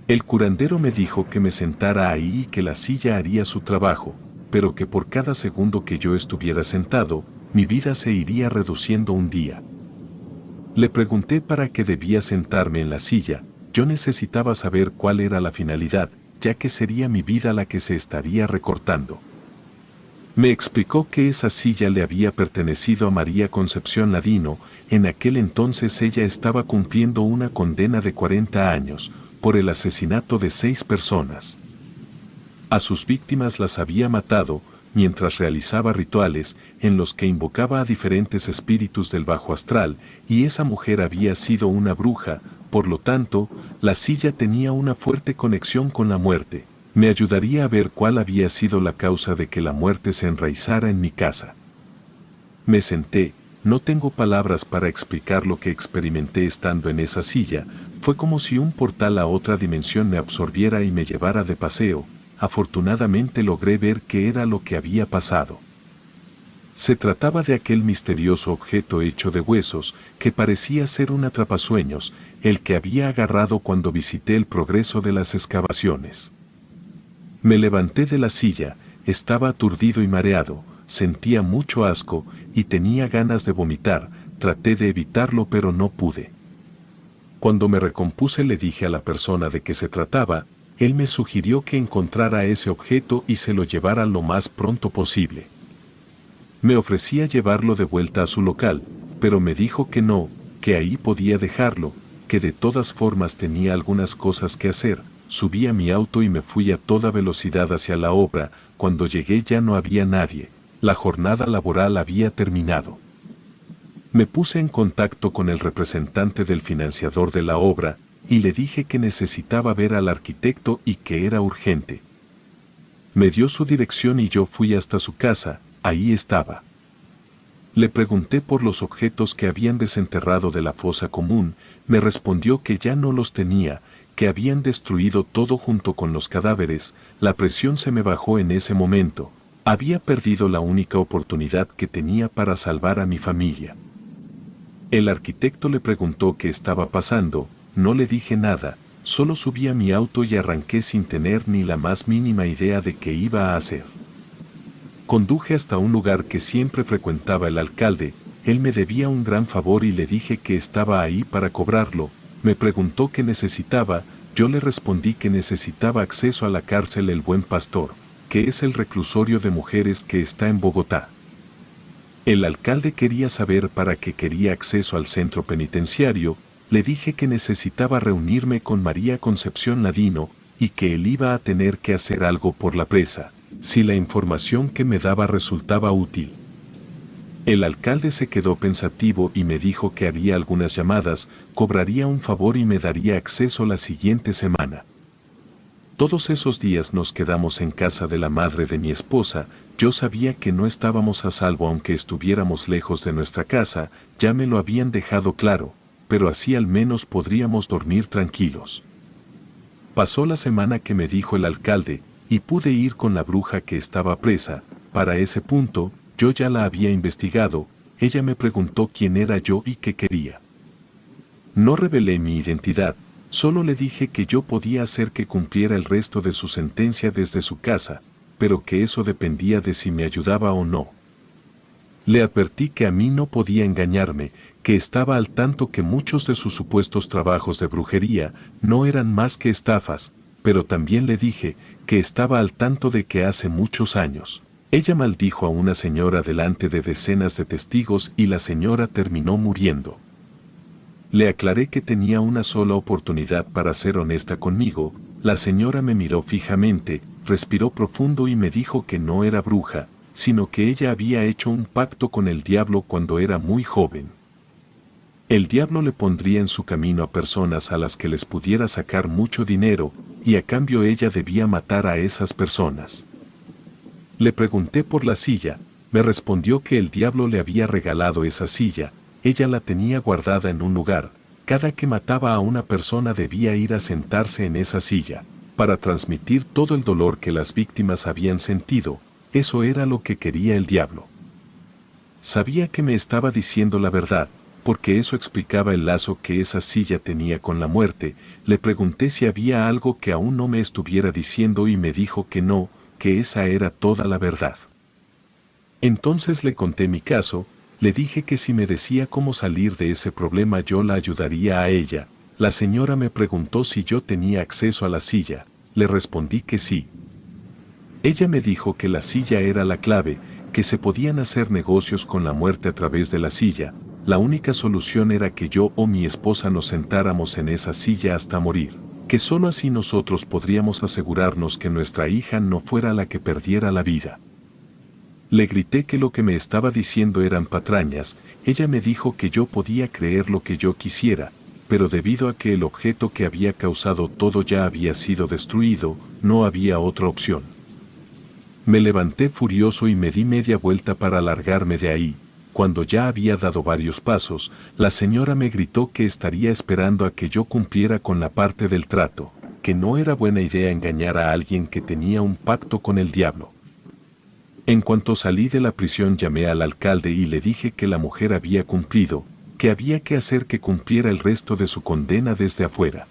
El curandero me dijo que me sentara ahí y que la silla haría su trabajo, pero que por cada segundo que yo estuviera sentado, mi vida se iría reduciendo un día. Le pregunté para qué debía sentarme en la silla. Yo necesitaba saber cuál era la finalidad, ya que sería mi vida la que se estaría recortando. Me explicó que esa silla le había pertenecido a María Concepción Ladino. En aquel entonces ella estaba cumpliendo una condena de 40 años, por el asesinato de 6 personas. A sus víctimas las había matado, mientras realizaba rituales en los que invocaba a diferentes espíritus del bajo astral, y esa mujer había sido una bruja, por lo tanto, la silla tenía una fuerte conexión con la muerte. Me ayudaría a ver cuál había sido la causa de que la muerte se enraizara en mi casa. Me senté, no tengo palabras para explicar lo que experimenté estando en esa silla, fue como si un portal a otra dimensión me absorbiera y me llevara de paseo. Afortunadamente logré ver qué era lo que había pasado. Se trataba de aquel misterioso objeto hecho de huesos, que parecía ser un atrapasueños, el que había agarrado cuando visité el progreso de las excavaciones. Me levanté de la silla, estaba aturdido y mareado, sentía mucho asco y tenía ganas de vomitar, traté de evitarlo pero no pude. Cuando me recompuse le dije a la persona de qué se trataba, él me sugirió que encontrara ese objeto y se lo llevara lo más pronto posible. Me ofrecía llevarlo de vuelta a su local, pero me dijo que no, que ahí podía dejarlo, que de todas formas tenía algunas cosas que hacer. Subí a mi auto y me fui a toda velocidad hacia la obra. Cuando llegué ya no había nadie, la jornada laboral había terminado. Me puse en contacto con el representante del financiador de la obra, y le dije que necesitaba ver al arquitecto y que era urgente. Me dio su dirección y yo fui hasta su casa, ahí estaba. Le pregunté por los objetos que habían desenterrado de la fosa común, me respondió que ya no los tenía, que habían destruido todo junto con los cadáveres. La presión se me bajó en ese momento, había perdido la única oportunidad que tenía para salvar a mi familia. El arquitecto le preguntó qué estaba pasando, no le dije nada, solo subí a mi auto y arranqué sin tener ni la más mínima idea de qué iba a hacer. Conduje hasta un lugar que siempre frecuentaba el alcalde, él me debía un gran favor y le dije que estaba ahí para cobrarlo. Me preguntó qué necesitaba, yo le respondí que necesitaba acceso a la cárcel El Buen Pastor, que es el reclusorio de mujeres que está en Bogotá. El alcalde quería saber para qué quería acceso al centro penitenciario. Le dije que necesitaba reunirme con María Concepción Ladino y que él iba a tener que hacer algo por la presa, si la información que me daba resultaba útil. El alcalde se quedó pensativo y me dijo que haría algunas llamadas, cobraría un favor y me daría acceso la siguiente semana. Todos esos días nos quedamos en casa de la madre de mi esposa. Yo sabía que no estábamos a salvo aunque estuviéramos lejos de nuestra casa, ya me lo habían dejado claro, pero así al menos podríamos dormir tranquilos. Pasó la semana que me dijo el alcalde, y pude ir con la bruja que estaba presa. Para ese punto, yo ya la había investigado, ella me preguntó quién era yo y qué quería. No revelé mi identidad, solo le dije que yo podía hacer que cumpliera el resto de su sentencia desde su casa, pero que eso dependía de si me ayudaba o no. Le advertí que a mí no podía engañarme, que estaba al tanto que muchos de sus supuestos trabajos de brujería no eran más que estafas, pero también le dije que estaba al tanto de que hace muchos años ella maldijo a una señora delante de decenas de testigos y la señora terminó muriendo. Le aclaré que tenía una sola oportunidad para ser honesta conmigo. La señora me miró fijamente, respiró profundo y me dijo que no era bruja, sino que ella había hecho un pacto con el diablo cuando era muy joven. El diablo le pondría en su camino a personas a las que les pudiera sacar mucho dinero, y a cambio ella debía matar a esas personas. Le pregunté por la silla, me respondió que el diablo le había regalado esa silla, ella la tenía guardada en un lugar, cada que mataba a una persona debía ir a sentarse en esa silla, para transmitir todo el dolor que las víctimas habían sentido, eso era lo que quería el diablo. Sabía que me estaba diciendo la verdad, porque eso explicaba el lazo que esa silla tenía con la muerte. Le pregunté si había algo que aún no me estuviera diciendo y me dijo que no, que esa era toda la verdad. Entonces le conté mi caso, le dije que si me decía cómo salir de ese problema yo la ayudaría a ella. La señora me preguntó si yo tenía acceso a la silla, le respondí que sí. Ella me dijo que la silla era la clave, que se podían hacer negocios con la muerte a través de la silla, la única solución era que yo o mi esposa nos sentáramos en esa silla hasta morir, que solo así nosotros podríamos asegurarnos que nuestra hija no fuera la que perdiera la vida. Le grité que lo que me estaba diciendo eran patrañas, ella me dijo que yo podía creer lo que yo quisiera, pero debido a que el objeto que había causado todo ya había sido destruido, no había otra opción. Me levanté furioso y me di media vuelta para largarme de ahí. Cuando ya había dado varios pasos, la señora me gritó que estaría esperando a que yo cumpliera con la parte del trato, que no era buena idea engañar a alguien que tenía un pacto con el diablo. En cuanto salí de la prisión llamé al alcalde y le dije que la mujer había cumplido, que había que hacer que cumpliera el resto de su condena desde afuera.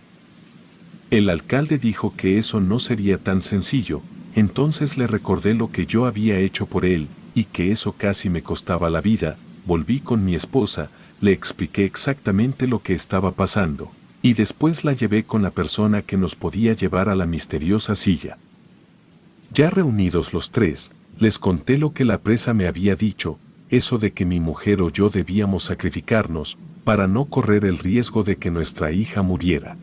El alcalde dijo que eso no sería tan sencillo, entonces le recordé lo que yo había hecho por él, y que eso casi me costaba la vida. Volví con mi esposa, le expliqué exactamente lo que estaba pasando, y después la llevé con la persona que nos podía llevar a la misteriosa silla. Ya reunidos los tres, les conté lo que la presa me había dicho, eso de que mi mujer o yo debíamos sacrificarnos, para no correr el riesgo de que nuestra hija muriera.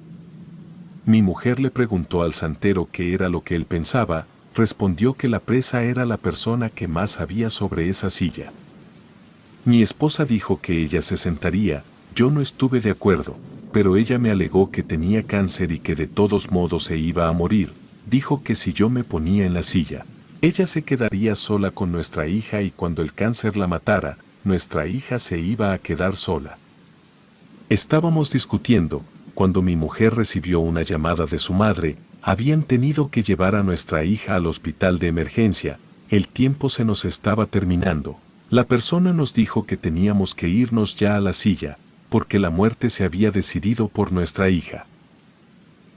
Mi mujer le preguntó al santero qué era lo que él pensaba, respondió que la presa era la persona que más sabía sobre esa silla. Mi esposa dijo que ella se sentaría, yo no estuve de acuerdo, pero ella me alegó que tenía cáncer y que de todos modos se iba a morir, dijo que si yo me ponía en la silla, ella se quedaría sola con nuestra hija y cuando el cáncer la matara, nuestra hija se iba a quedar sola. Estábamos discutiendo, cuando mi mujer recibió una llamada de su madre, habían tenido que llevar a nuestra hija al hospital de emergencia, el tiempo se nos estaba terminando. La persona nos dijo que teníamos que irnos ya a la silla, porque la muerte se había decidido por nuestra hija.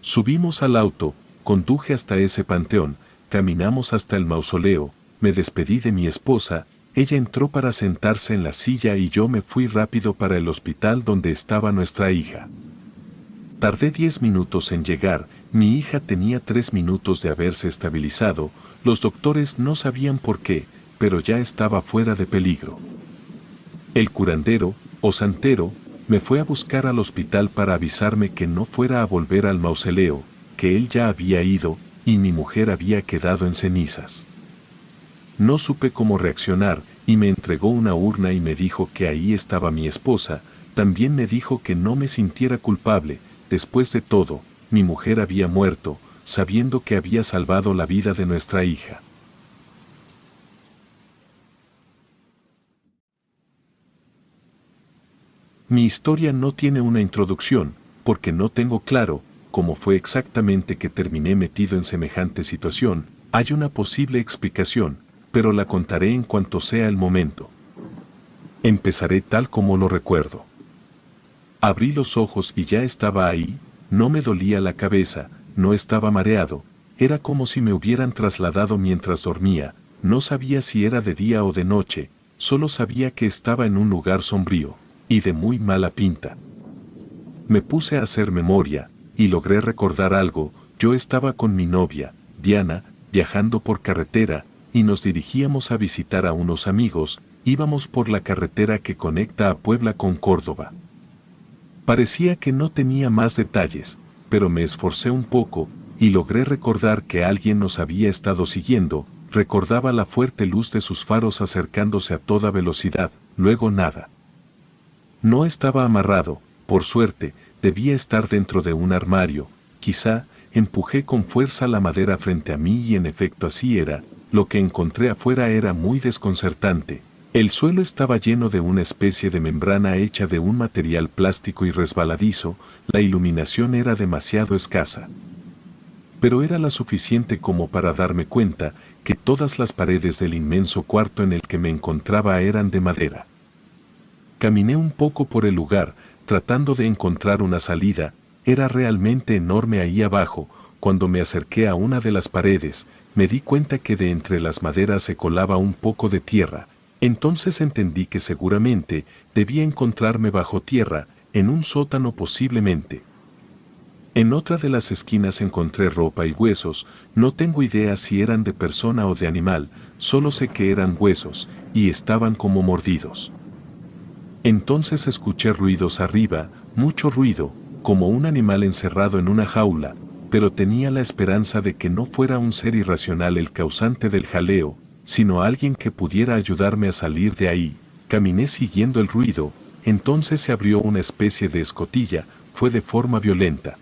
Subimos al auto, conduje hasta ese panteón, caminamos hasta el mausoleo, me despedí de mi esposa, ella entró para sentarse en la silla y yo me fui rápido para el hospital donde estaba nuestra hija. Tardé 10 minutos en llegar, mi hija tenía 3 minutos de haberse estabilizado, los doctores no sabían por qué, pero ya estaba fuera de peligro. El curandero, o santero, me fue a buscar al hospital para avisarme que no fuera a volver al mausoleo, que él ya había ido, y mi mujer había quedado en cenizas. No supe cómo reaccionar, y me entregó una urna y me dijo que ahí estaba mi esposa, también me dijo que no me sintiera culpable. Después de todo, mi mujer había muerto, sabiendo que había salvado la vida de nuestra hija. Mi historia no tiene una introducción, porque no tengo claro cómo fue exactamente que terminé metido en semejante situación. Hay una posible explicación, pero la contaré en cuanto sea el momento. Empezaré tal como lo recuerdo. Abrí los ojos y ya estaba ahí, no me dolía la cabeza, no estaba mareado, era como si me hubieran trasladado mientras dormía, no sabía si era de día o de noche, solo sabía que estaba en un lugar sombrío, y de muy mala pinta. Me puse a hacer memoria, y logré recordar algo. Yo estaba con mi novia, Diana, viajando por carretera, y nos dirigíamos a visitar a unos amigos, íbamos por la carretera que conecta a Puebla con Córdoba. Parecía que no tenía más detalles, pero me esforcé un poco, y logré recordar que alguien nos había estado siguiendo, recordaba la fuerte luz de sus faros acercándose a toda velocidad, luego nada. No estaba amarrado, por suerte, debía estar dentro de un armario, quizá, empujé con fuerza la madera frente a mí y en efecto así era, lo que encontré afuera era muy desconcertante. El suelo estaba lleno de una especie de membrana hecha de un material plástico y resbaladizo, la iluminación era demasiado escasa. Pero era la suficiente como para darme cuenta que todas las paredes del inmenso cuarto en el que me encontraba eran de madera. Caminé un poco por el lugar, tratando de encontrar una salida, era realmente enorme ahí abajo. Cuando me acerqué a una de las paredes, me di cuenta que de entre las maderas se colaba un poco de tierra, entonces entendí que seguramente debía encontrarme bajo tierra, en un sótano posiblemente. En otra de las esquinas encontré ropa y huesos, no tengo idea si eran de persona o de animal, solo sé que eran huesos, y estaban como mordidos. Entonces escuché ruidos arriba, mucho ruido, como un animal encerrado en una jaula, pero tenía la esperanza de que no fuera un ser irracional el causante del jaleo, sino alguien que pudiera ayudarme a salir de ahí. Caminé siguiendo el ruido, entonces se abrió una especie de escotilla, fue de forma violenta.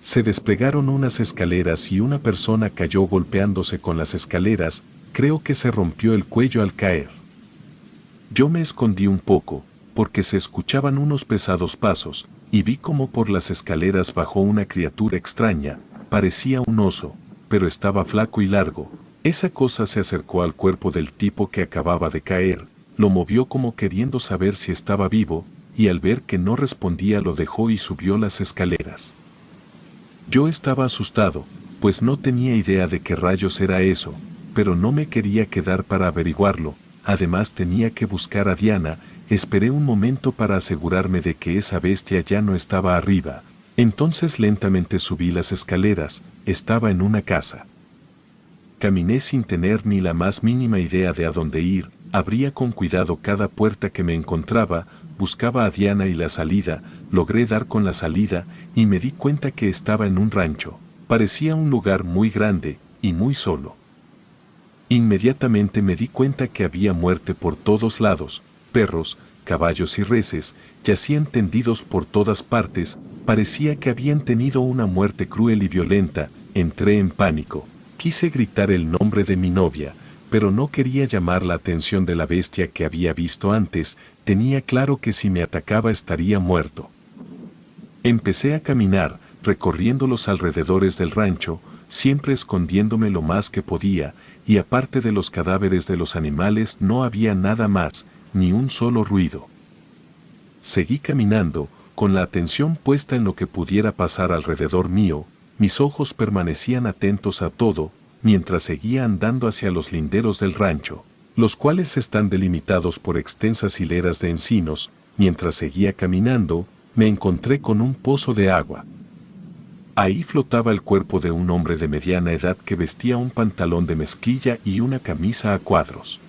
Se desplegaron unas escaleras y una persona cayó golpeándose con las escaleras, creo que se rompió el cuello al caer. Yo me escondí un poco, porque se escuchaban unos pesados pasos, y vi como por las escaleras bajó una criatura extraña, parecía un oso, pero estaba flaco y largo. Esa cosa se acercó al cuerpo del tipo que acababa de caer, lo movió como queriendo saber si estaba vivo, y al ver que no respondía lo dejó y subió las escaleras. Yo estaba asustado, pues no tenía idea de qué rayos era eso, pero no me quería quedar para averiguarlo. Además tenía que buscar a Diana, esperé un momento para asegurarme de que esa bestia ya no estaba arriba, entonces lentamente subí las escaleras, estaba en una casa. Caminé sin tener ni la más mínima idea de a dónde ir, abría con cuidado cada puerta que me encontraba, buscaba a Diana y la salida, logré dar con la salida y me di cuenta que estaba en un rancho, parecía un lugar muy grande y muy solo. Inmediatamente me di cuenta que había muerte por todos lados, perros, caballos y reses, yacían tendidos por todas partes, parecía que habían tenido una muerte cruel y violenta, entré en pánico, quise gritar el nombre de mi novia, pero no quería llamar la atención de la bestia que había visto antes, tenía claro que si me atacaba estaría muerto. Empecé a caminar, recorriendo los alrededores del rancho, siempre escondiéndome lo más que podía, y aparte de los cadáveres de los animales no había nada más, ni un solo ruido. Seguí caminando, con la atención puesta en lo que pudiera pasar alrededor mío, mis ojos permanecían atentos a todo, mientras seguía andando hacia los linderos del rancho, los cuales están delimitados por extensas hileras de encinos. Mientras seguía caminando, me encontré con un pozo de agua. Ahí flotaba el cuerpo de un hombre de mediana edad que vestía un pantalón de mezclilla y una camisa a cuadros.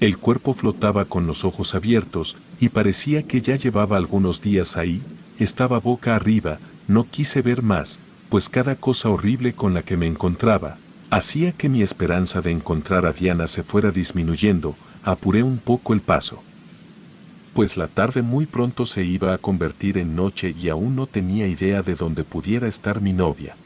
El cuerpo flotaba con los ojos abiertos y parecía que ya llevaba algunos días ahí, estaba boca arriba, no quise ver más, pues cada cosa horrible con la que me encontraba hacía que mi esperanza de encontrar a Diana se fuera disminuyendo. Apuré un poco el paso, pues la tarde muy pronto se iba a convertir en noche y aún no tenía idea de dónde pudiera estar mi novia.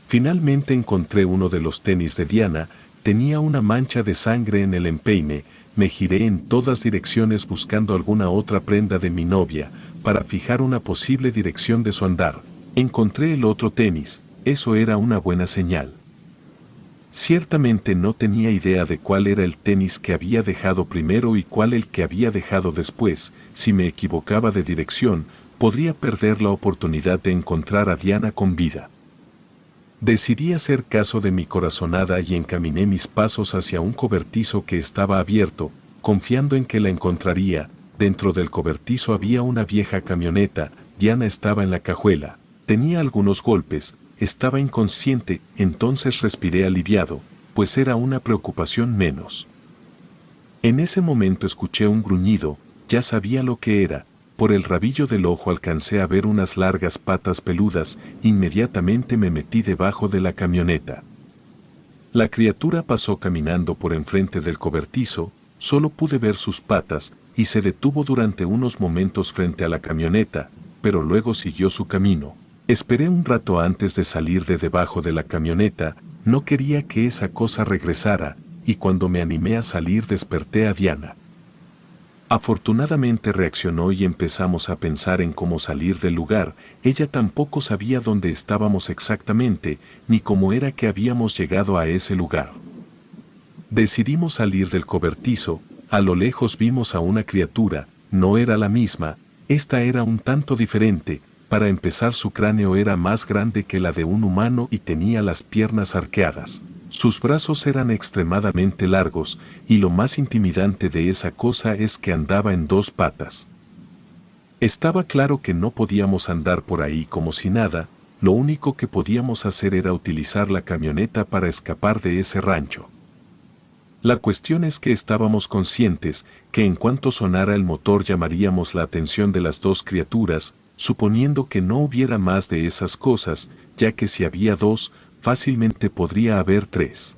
Finalmente encontré uno de los tenis de Diana, tenía una mancha de sangre en el empeine, me giré en todas direcciones buscando alguna otra prenda de mi novia, para fijar una posible dirección de su andar. Encontré el otro tenis, eso era una buena señal. Ciertamente no tenía idea de cuál era el tenis que había dejado primero y cuál el que había dejado después. Si me equivocaba de dirección, podría perder la oportunidad de encontrar a Diana con vida. Decidí hacer caso de mi corazonada y encaminé mis pasos hacia un cobertizo que estaba abierto, confiando en que la encontraría. Dentro del cobertizo había una vieja camioneta. Diana estaba en la cajuela. Tenía algunos golpes, estaba inconsciente, entonces respiré aliviado, pues era una preocupación menos. En ese momento escuché un gruñido, ya sabía lo que era. Por el rabillo del ojo alcancé a ver unas largas patas peludas, inmediatamente me metí debajo de la camioneta. La criatura pasó caminando por enfrente del cobertizo, solo pude ver sus patas, y se detuvo durante unos momentos frente a la camioneta, pero luego siguió su camino. Esperé un rato antes de salir de debajo de la camioneta, no quería que esa cosa regresara, y cuando me animé a salir desperté a Diana. Afortunadamente reaccionó y empezamos a pensar en cómo salir del lugar. Ella tampoco sabía dónde estábamos exactamente, ni cómo era que habíamos llegado a ese lugar. Decidimos salir del cobertizo. A lo lejos vimos a una criatura, no era la misma, esta era un tanto diferente. Para empezar, su cráneo era más grande que la de un humano y tenía las piernas arqueadas. Sus brazos eran extremadamente largos, y lo más intimidante de esa cosa es que andaba en dos patas. Estaba claro que no podíamos andar por ahí como si nada, lo único que podíamos hacer era utilizar la camioneta para escapar de ese rancho. La cuestión es que estábamos conscientes que en cuanto sonara el motor llamaríamos la atención de las dos criaturas, suponiendo que no hubiera más de esas cosas, ya que si había dos, fácilmente podría haber tres.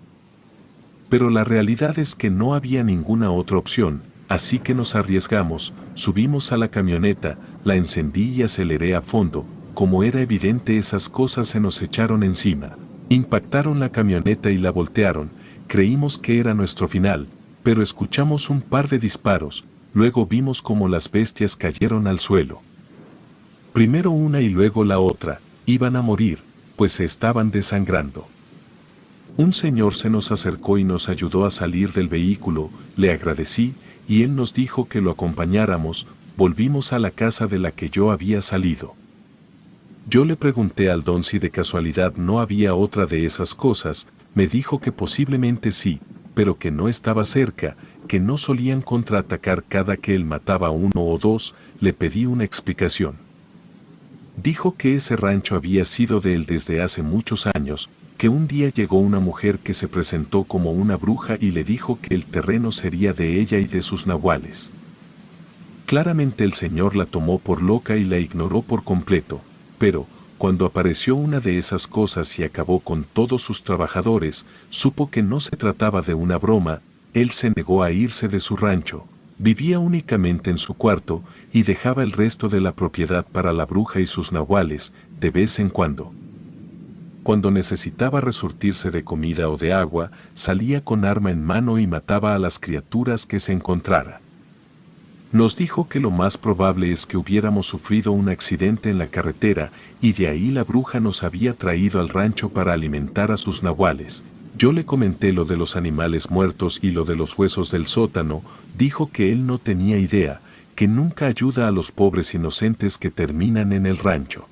Pero la realidad es que no había ninguna otra opción, así que nos arriesgamos, subimos a la camioneta, la encendí y aceleré a fondo. Como era evidente, esas cosas se nos echaron encima. Impactaron la camioneta y la voltearon. Creímos que era nuestro final, pero escuchamos un par de disparos, luego vimos cómo las bestias cayeron al suelo. Primero una y luego la otra, iban a morir, pues se estaban desangrando. Un señor se nos acercó y nos ayudó a salir del vehículo, le agradecí, y él nos dijo que lo acompañáramos. Volvimos a la casa de la que yo había salido. Yo le pregunté al don si de casualidad no había otra de esas cosas. Me dijo que posiblemente sí, pero que no estaba cerca, que no solían contraatacar cada que él mataba a uno o dos. Le pedí una explicación. Dijo que ese rancho había sido de él desde hace muchos años, que un día llegó una mujer que se presentó como una bruja y le dijo que el terreno sería de ella y de sus nahuales. Claramente el señor la tomó por loca y la ignoró por completo, pero, cuando apareció una de esas cosas y acabó con todos sus trabajadores, supo que no se trataba de una broma. Él se negó a irse de su rancho, vivía únicamente en su cuarto y dejaba el resto de la propiedad para la bruja y sus nahuales, de vez en cuando. Cuando necesitaba resurtirse de comida o de agua, salía con arma en mano y mataba a las criaturas que se encontrara. Nos dijo que lo más probable es que hubiéramos sufrido un accidente en la carretera y de ahí la bruja nos había traído al rancho para alimentar a sus nahuales. Yo le comenté lo de los animales muertos y lo de los huesos del sótano. Dijo que él no tenía idea, que nunca ayuda a los pobres inocentes que terminan en el rancho.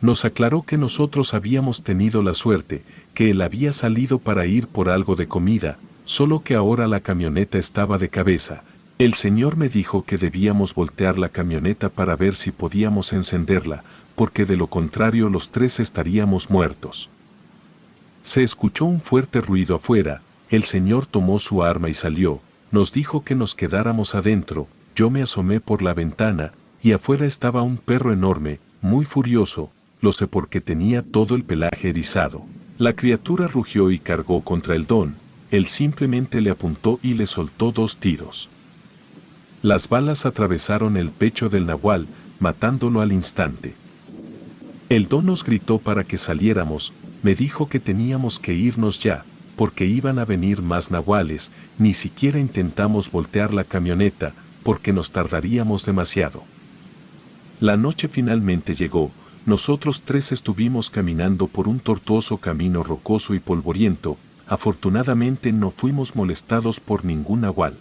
Nos aclaró que nosotros habíamos tenido la suerte, que él había salido para ir por algo de comida, solo que ahora la camioneta estaba de cabeza. El señor me dijo que debíamos voltear la camioneta para ver si podíamos encenderla, porque de lo contrario los tres estaríamos muertos. Se escuchó un fuerte ruido afuera. El señor tomó su arma y salió. Nos dijo que nos quedáramos adentro. Yo me asomé por la ventana, y afuera estaba un perro enorme, muy furioso. Lo sé porque tenía todo el pelaje erizado. La criatura rugió y cargó contra el don. Él simplemente le apuntó y le soltó 2 tiros. Las balas atravesaron el pecho del nahual, matándolo al instante. El don nos gritó para que saliéramos. Me dijo que teníamos que irnos ya, porque iban a venir más nahuales. Ni siquiera intentamos voltear la camioneta, porque nos tardaríamos demasiado. La noche finalmente llegó. Nosotros tres estuvimos caminando por un tortuoso camino rocoso y polvoriento. afortunadamente no fuimos molestados por ningún nahual.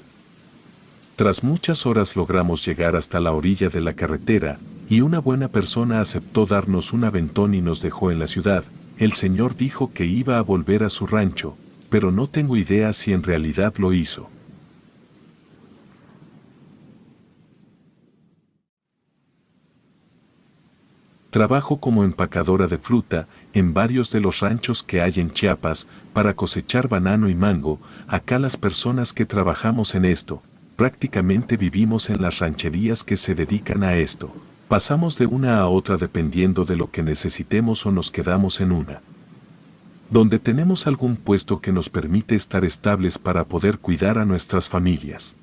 Tras muchas horas logramos llegar hasta la orilla de la carretera, y una buena persona aceptó darnos un aventón y nos dejó en la ciudad. El señor dijo que iba a volver a su rancho, pero no tengo idea si en realidad lo hizo. Trabajo como empacadora de fruta en varios de los ranchos que hay en Chiapas para cosechar banano y mango. Acá las personas que trabajamos en esto, prácticamente vivimos en las rancherías que se dedican a esto. Pasamos de una a otra dependiendo de lo que necesitemos o nos quedamos en una donde tenemos algún puesto que nos permite estar estables para poder cuidar a nuestras familias.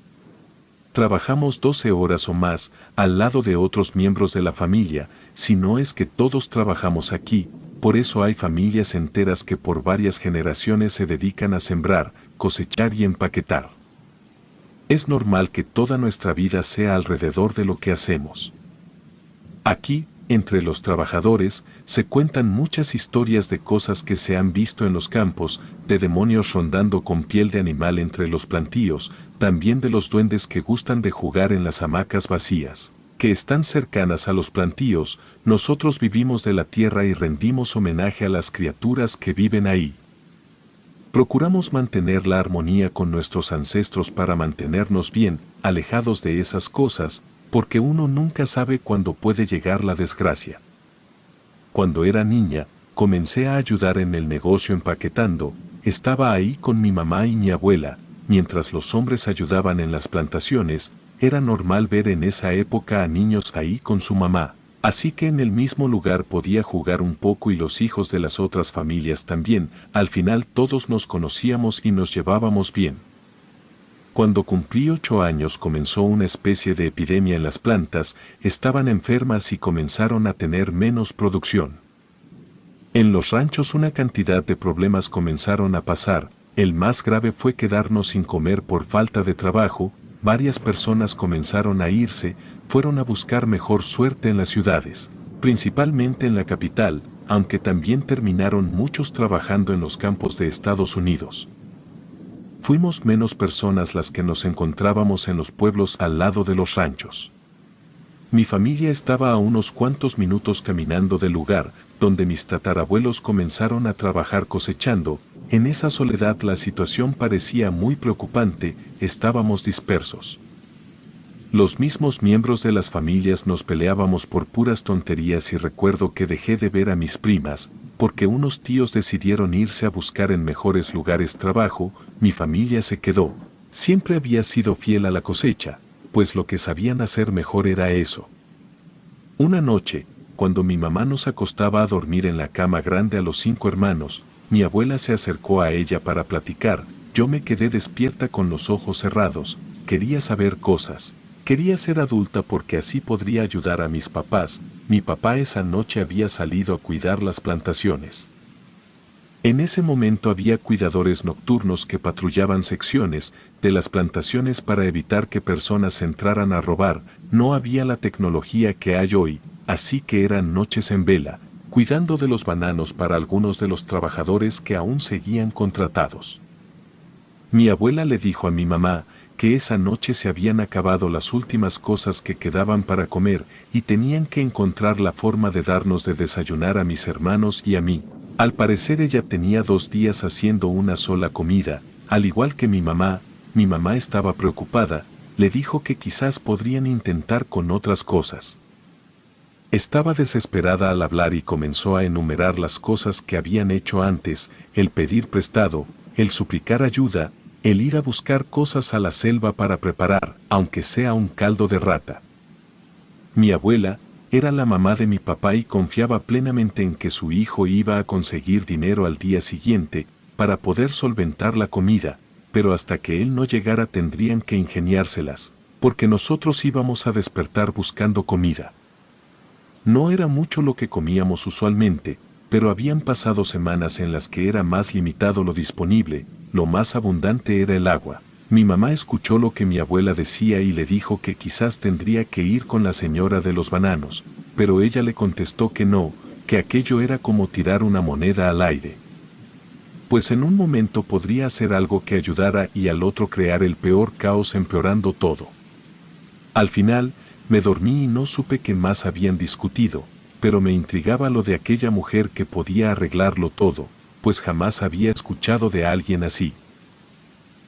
Trabajamos 12 horas o más al lado de otros miembros de la familia, si no es que todos trabajamos aquí. Por eso hay familias enteras que por varias generaciones se dedican a sembrar, cosechar y empaquetar. Es normal que toda nuestra vida sea alrededor de lo que hacemos. Aquí, entre los trabajadores, se cuentan muchas historias de cosas que se han visto en los campos, de demonios rondando con piel de animal entre los plantíos, también de los duendes que gustan de jugar en las hamacas vacías, que están cercanas a los plantíos. Nosotros vivimos de la tierra y rendimos homenaje a las criaturas que viven ahí. Procuramos mantener la armonía con nuestros ancestros para mantenernos bien, alejados de esas cosas, porque uno nunca sabe cuándo puede llegar la desgracia. Cuando era niña, comencé a ayudar en el negocio empaquetando. Estaba ahí con mi mamá y mi abuela, mientras los hombres ayudaban en las plantaciones. Era normal ver en esa época a niños ahí con su mamá, así que en el mismo lugar podía jugar un poco y los hijos de las otras familias también. Al final todos nos conocíamos y nos llevábamos bien. Cuando cumplí 8 años comenzó una especie de epidemia en las plantas, estaban enfermas y comenzaron a tener menos producción. En los ranchos una cantidad de problemas comenzaron a pasar. El más grave fue quedarnos sin comer por falta de trabajo. Varias personas comenzaron a irse, fueron a buscar mejor suerte en las ciudades, principalmente en la capital, aunque también terminaron muchos trabajando en los campos de Estados Unidos. Fuimos menos personas las que nos encontrábamos en los pueblos al lado de los ranchos. Mi familia estaba a unos cuantos minutos caminando del lugar donde mis tatarabuelos comenzaron a trabajar cosechando. En esa soledad la situación parecía muy preocupante, estábamos dispersos. Los mismos miembros de las familias nos peleábamos por puras tonterías y recuerdo que dejé de ver a mis primas, porque unos tíos decidieron irse a buscar en mejores lugares trabajo. Mi familia se quedó. Siempre había sido fiel a la cosecha, pues lo que sabían hacer mejor era eso. Una noche, cuando mi mamá nos acostaba a dormir en la cama grande a los 5 hermanos, mi abuela se acercó a ella para platicar. Yo me quedé despierta con los ojos cerrados, quería saber cosas. Quería ser adulta porque así podría ayudar a mis papás. Mi papá esa noche había salido a cuidar las plantaciones. En ese momento había cuidadores nocturnos que patrullaban secciones de las plantaciones para evitar que personas entraran a robar. No había la tecnología que hay hoy, así que eran noches en vela, cuidando de los bananos para algunos de los trabajadores que aún seguían contratados. Mi abuela le dijo a mi mamá que esa noche se habían acabado las últimas cosas que quedaban para comer y tenían que encontrar la forma de darnos de desayunar a mis hermanos y a mí. Al parecer ella tenía 2 días haciendo una sola comida, al igual que mi mamá estaba preocupada. Le dijo que quizás podrían intentar con otras cosas. Estaba desesperada al hablar y comenzó a enumerar las cosas que habían hecho antes: el pedir prestado, el suplicar ayuda, el ir a buscar cosas a la selva para preparar, aunque sea un caldo de rata. Mi abuela era la mamá de mi papá y confiaba plenamente en que su hijo iba a conseguir dinero al día siguiente para poder solventar la comida, pero hasta que él no llegara tendrían que ingeniárselas, porque nosotros íbamos a despertar buscando comida. No era mucho lo que comíamos usualmente, pero habían pasado semanas en las que era más limitado lo disponible. Lo más abundante era el agua. Mi mamá escuchó lo que mi abuela decía y le dijo que quizás tendría que ir con la señora de los bananos, pero ella le contestó que no, que aquello era como tirar una moneda al aire. pues en un momento podría hacer algo que ayudara y al otro crear el peor caos empeorando todo. Al final, me dormí y no supe qué más habían discutido, pero me intrigaba lo de aquella mujer que podía arreglarlo todo, pues jamás había escuchado de alguien así.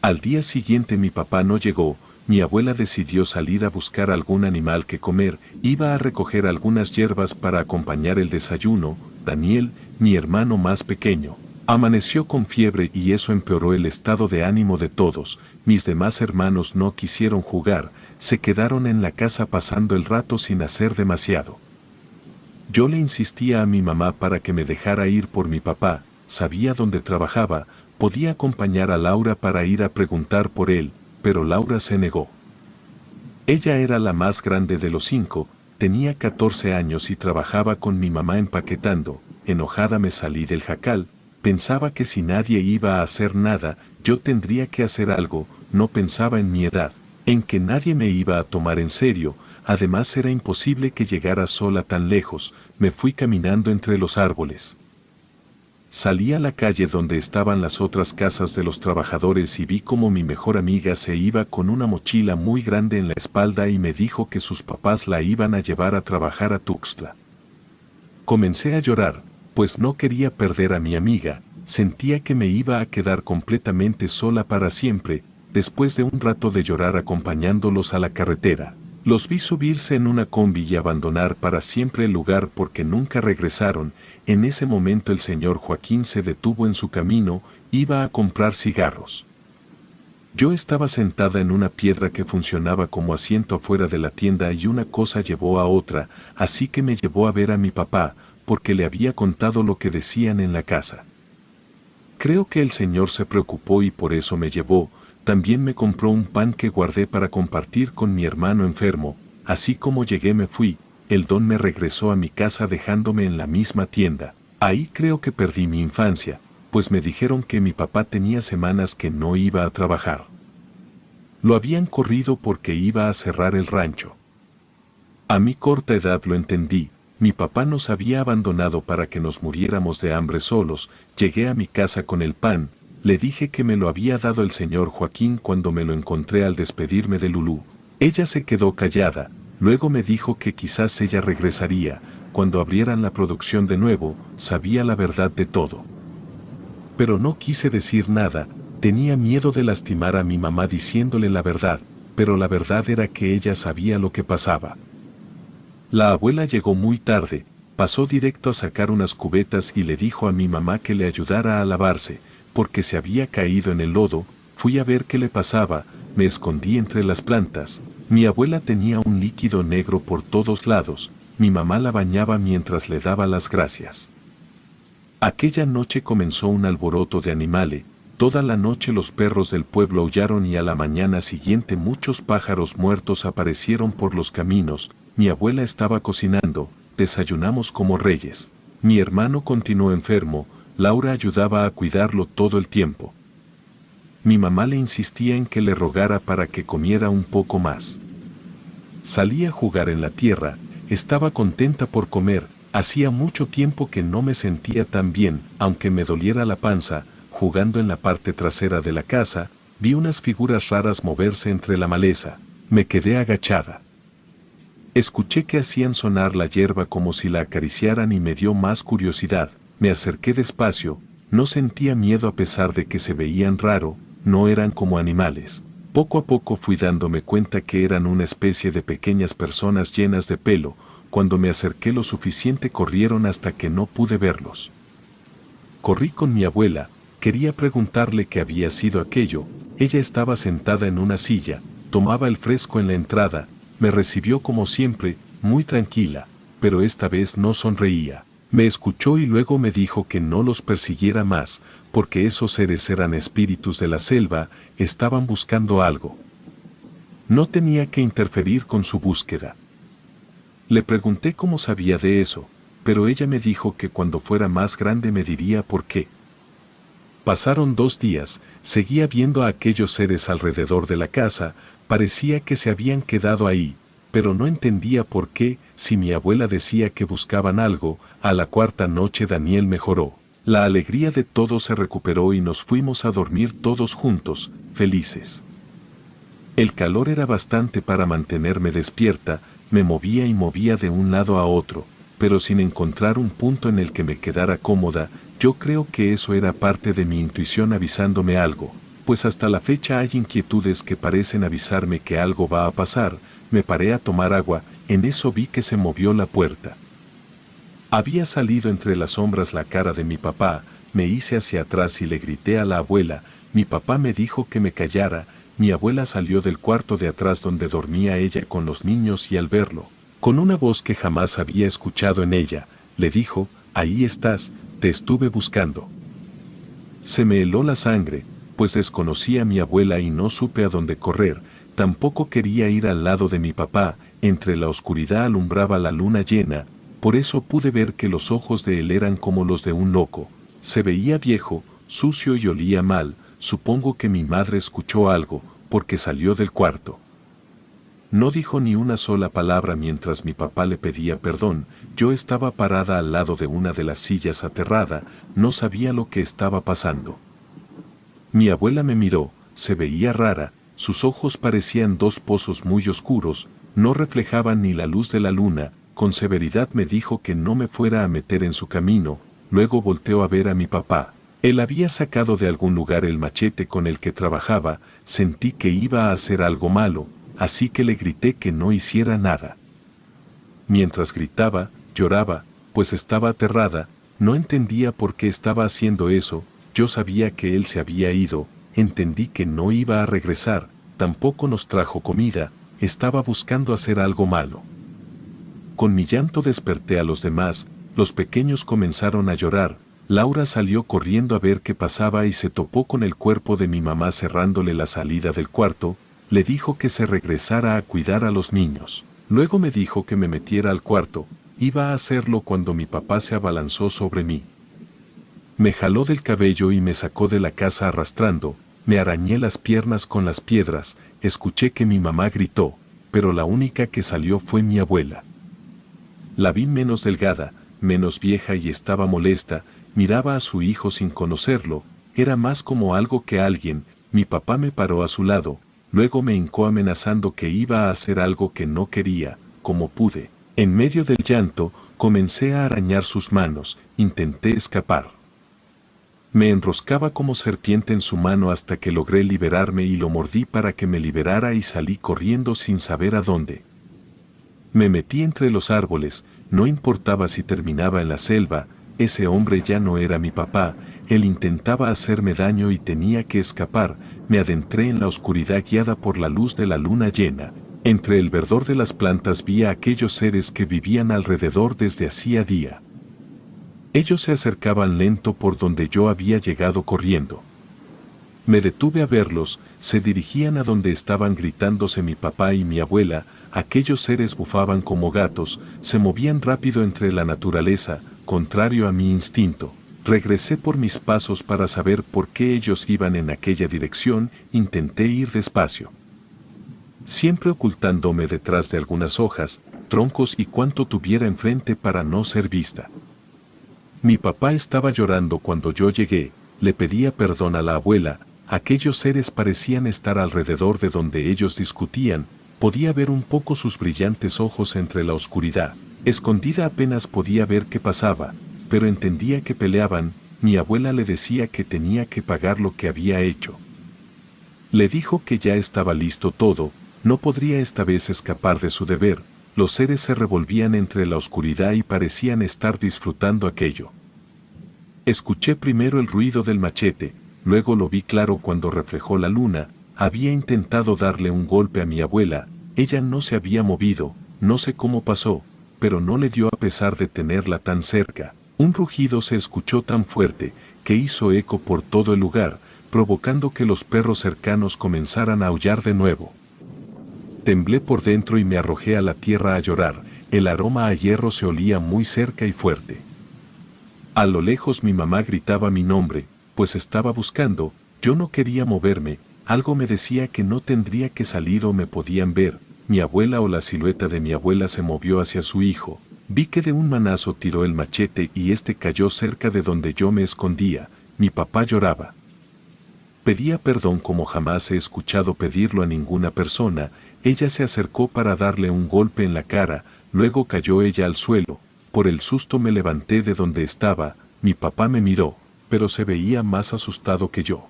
Al día siguiente mi papá no llegó, mi abuela decidió salir a buscar algún animal que comer, iba a recoger algunas hierbas para acompañar el desayuno. Daniel, mi hermano más pequeño, amaneció con fiebre y eso empeoró el estado de ánimo de todos. Mis demás hermanos no quisieron jugar, se quedaron en la casa pasando el rato sin hacer demasiado. Yo le insistía a mi mamá para que me dejara ir por mi papá, sabía dónde trabajaba, podía acompañar a Laura para ir a preguntar por él, pero Laura se negó. Ella era la más grande de los 5, tenía 14 años y trabajaba con mi mamá empaquetando. Enojada me salí del jacal, pensaba que si nadie iba a hacer nada, yo tendría que hacer algo, no pensaba en mi edad, en que nadie me iba a tomar en serio, además era imposible que llegara sola tan lejos, me fui caminando entre los árboles. Salí a la calle donde estaban las otras casas de los trabajadores y vi como mi mejor amiga se iba con una mochila muy grande en la espalda y me dijo que sus papás la iban a llevar a trabajar a Tuxtla. Comencé a llorar, pues no quería perder a mi amiga, sentía que me iba a quedar completamente sola para siempre. Después de un rato de llorar acompañándolos a la carretera, los vi subirse en una combi y abandonar para siempre el lugar porque nunca regresaron. En ese momento el señor Joaquín se detuvo en su camino, iba a comprar cigarros. Yo estaba sentada en una piedra que funcionaba como asiento afuera de la tienda y una cosa llevó a otra, así que me llevó a ver a mi papá, porque le había contado lo que decían en la casa. Creo que el señor se preocupó y por eso me llevó. También me compró un pan que guardé para compartir con mi hermano enfermo. Así como llegué me fui, el don me regresó a mi casa dejándome en la misma tienda. Ahí creo que perdí mi infancia, pues me dijeron que mi papá tenía semanas que no iba a trabajar. Lo habían corrido porque iba a cerrar el rancho. A mi corta edad lo entendí, mi papá nos había abandonado para que nos muriéramos de hambre solos. Llegué a mi casa con el pan. Le dije que me lo había dado el señor Joaquín cuando me lo encontré al despedirme de Lulú. Ella se quedó callada, luego me dijo que quizás ella regresaría, cuando abrieran la producción de nuevo, sabía la verdad de todo. Pero no quise decir nada, tenía miedo de lastimar a mi mamá diciéndole la verdad, pero la verdad era que ella sabía lo que pasaba. La abuela llegó muy tarde, pasó directo a sacar unas cubetas y le dijo a mi mamá que le ayudara a lavarse, porque se había caído en el lodo. Fui a ver qué le pasaba, me escondí entre las plantas. Mi abuela tenía un líquido negro por todos lados, mi mamá la bañaba mientras le daba las gracias. Aquella noche comenzó un alboroto de animales, toda la noche los perros del pueblo aullaron y a la mañana siguiente muchos pájaros muertos aparecieron por los caminos. Mi abuela estaba cocinando, desayunamos como reyes. Mi hermano continuó enfermo, Laura ayudaba a cuidarlo todo el tiempo. Mi mamá le insistía en que le rogara para que comiera un poco más. Salí a jugar en la tierra, estaba contenta por comer, hacía mucho tiempo que no me sentía tan bien, aunque me doliera la panza. Jugando en la parte trasera de la casa, vi unas figuras raras moverse entre la maleza, me quedé agachada. Escuché que hacían sonar la hierba como si la acariciaran y me dio más curiosidad. Me acerqué despacio, no sentía miedo a pesar de que se veían raro, no eran como animales. Poco a poco fui dándome cuenta que eran una especie de pequeñas personas llenas de pelo. Cuando me acerqué lo suficiente corrieron hasta que no pude verlos. Corrí con mi abuela, quería preguntarle qué había sido aquello. Ella estaba sentada en una silla, tomaba el fresco en la entrada, me recibió como siempre, muy tranquila, pero esta vez no sonreía. Me escuchó y luego me dijo que no los persiguiera más, porque esos seres eran espíritus de la selva, estaban buscando algo. No tenía que interferir con su búsqueda. Le pregunté cómo sabía de eso, pero ella me dijo que cuando fuera más grande me diría por qué. Pasaron 2 días, seguía viendo a aquellos seres alrededor de la casa, parecía que se habían quedado ahí, pero no entendía por qué. Si mi abuela decía que buscaban algo, a la 4ª noche Daniel mejoró. La alegría de todos se recuperó y nos fuimos a dormir todos juntos, felices. El calor era bastante para mantenerme despierta, me movía y movía de un lado a otro, pero sin encontrar un punto en el que me quedara cómoda. Yo creo que eso era parte de mi intuición avisándome algo, pues hasta la fecha hay inquietudes que parecen avisarme que algo va a pasar. Me paré a tomar agua, en eso vi que se movió la puerta. Había salido entre las sombras la cara de mi papá. Me hice hacia atrás y le grité a la abuela. Mi papá me dijo que me callara. Mi abuela salió del cuarto de atrás donde dormía ella con los niños y al verlo, con una voz que jamás había escuchado en ella, le dijo: «Ahí estás, te estuve buscando». Se me heló la sangre, pues desconocí a mi abuela y no supe a dónde correr. Tampoco quería ir al lado de mi papá. Entre la oscuridad alumbraba la luna llena, por eso pude ver que los ojos de él eran como los de un loco. Se veía viejo, sucio y olía mal. Supongo que mi madre escuchó algo, porque salió del cuarto. No dijo ni una sola palabra mientras mi papá le pedía perdón. Yo estaba parada al lado de una de las sillas aterrada, no sabía lo que estaba pasando. Mi abuela me miró, se veía rara, sus ojos parecían dos pozos muy oscuros, no reflejaban ni la luz de la luna. Con severidad me dijo que no me fuera a meter en su camino. Luego volteó a ver a mi papá. Él había sacado de algún lugar el machete con el que trabajaba. Sentí que iba a hacer algo malo, así que le grité que no hiciera nada. Mientras gritaba, lloraba, pues estaba aterrada, no entendía por qué estaba haciendo eso. Yo sabía que él se había ido, entendí que no iba a regresar, tampoco nos trajo comida, estaba buscando hacer algo malo. Con mi llanto desperté a los demás, los pequeños comenzaron a llorar. Laura salió corriendo a ver qué pasaba y se topó con el cuerpo de mi mamá cerrándole la salida del cuarto. Le dijo que se regresara a cuidar a los niños. Luego me dijo que me metiera al cuarto. Iba a hacerlo cuando mi papá se abalanzó sobre mí. Me jaló del cabello y me sacó de la casa arrastrando. Me arañé las piernas con las piedras. Escuché que mi mamá gritó, pero la única que salió fue mi abuela. La vi menos delgada, menos vieja y estaba molesta. Miraba a su hijo sin conocerlo, era más como algo que alguien. Mi papá me paró a su lado, luego me hincó amenazando que iba a hacer algo que no quería. Como pude, en medio del llanto, comencé a arañar sus manos, intenté escapar. Me enroscaba como serpiente en su mano hasta que logré liberarme y lo mordí para que me liberara y salí corriendo sin saber a dónde. Me metí entre los árboles, no importaba si terminaba en la selva. Ese hombre ya no era mi papá, él intentaba hacerme daño y tenía que escapar. Me adentré en la oscuridad guiada por la luz de la luna llena. Entre el verdor de las plantas vi a aquellos seres que vivían alrededor desde hacía día. Ellos se acercaban lento por donde yo había llegado corriendo. Me detuve a verlos, se dirigían a donde estaban gritándose mi papá y mi abuela. Aquellos seres bufaban como gatos, se movían rápido entre la naturaleza, contrario a mi instinto. Regresé por mis pasos para saber por qué ellos iban en aquella dirección. Intenté ir despacio, siempre ocultándome detrás de algunas hojas, troncos y cuanto tuviera enfrente para no ser vista. Mi papá estaba llorando cuando yo llegué, le pedía perdón a la abuela. Aquellos seres parecían estar alrededor de donde ellos discutían. Podía ver un poco sus brillantes ojos entre la oscuridad. Escondida apenas podía ver qué pasaba, pero entendía que peleaban. Mi abuela le decía que tenía que pagar lo que había hecho. Le dijo que ya estaba listo todo, no podría esta vez escapar de su deber. Los seres se revolvían entre la oscuridad y parecían estar disfrutando aquello. Escuché primero el ruido del machete, luego lo vi claro cuando reflejó la luna. Había intentado darle un golpe a mi abuela, ella no se había movido, no sé cómo pasó, pero no le dio a pesar de tenerla tan cerca. Un rugido se escuchó tan fuerte que hizo eco por todo el lugar, provocando que los perros cercanos comenzaran a aullar de nuevo. Temblé por dentro y me arrojé a la tierra a llorar. El aroma a hierro se olía muy cerca y fuerte. A lo lejos mi mamá gritaba mi nombre, pues estaba buscando. Yo no quería moverme, algo me decía que no tendría que salir o me podían ver. Mi abuela o la silueta de mi abuela se movió hacia su hijo. Vi que de un manazo tiró el machete y este cayó cerca de donde yo me escondía. Mi papá lloraba. Pedía perdón como jamás he escuchado pedirlo a ninguna persona. Ella se acercó para darle un golpe en la cara, luego cayó ella al suelo. Por el susto me levanté de donde estaba. Mi papá me miró, pero se veía más asustado que yo.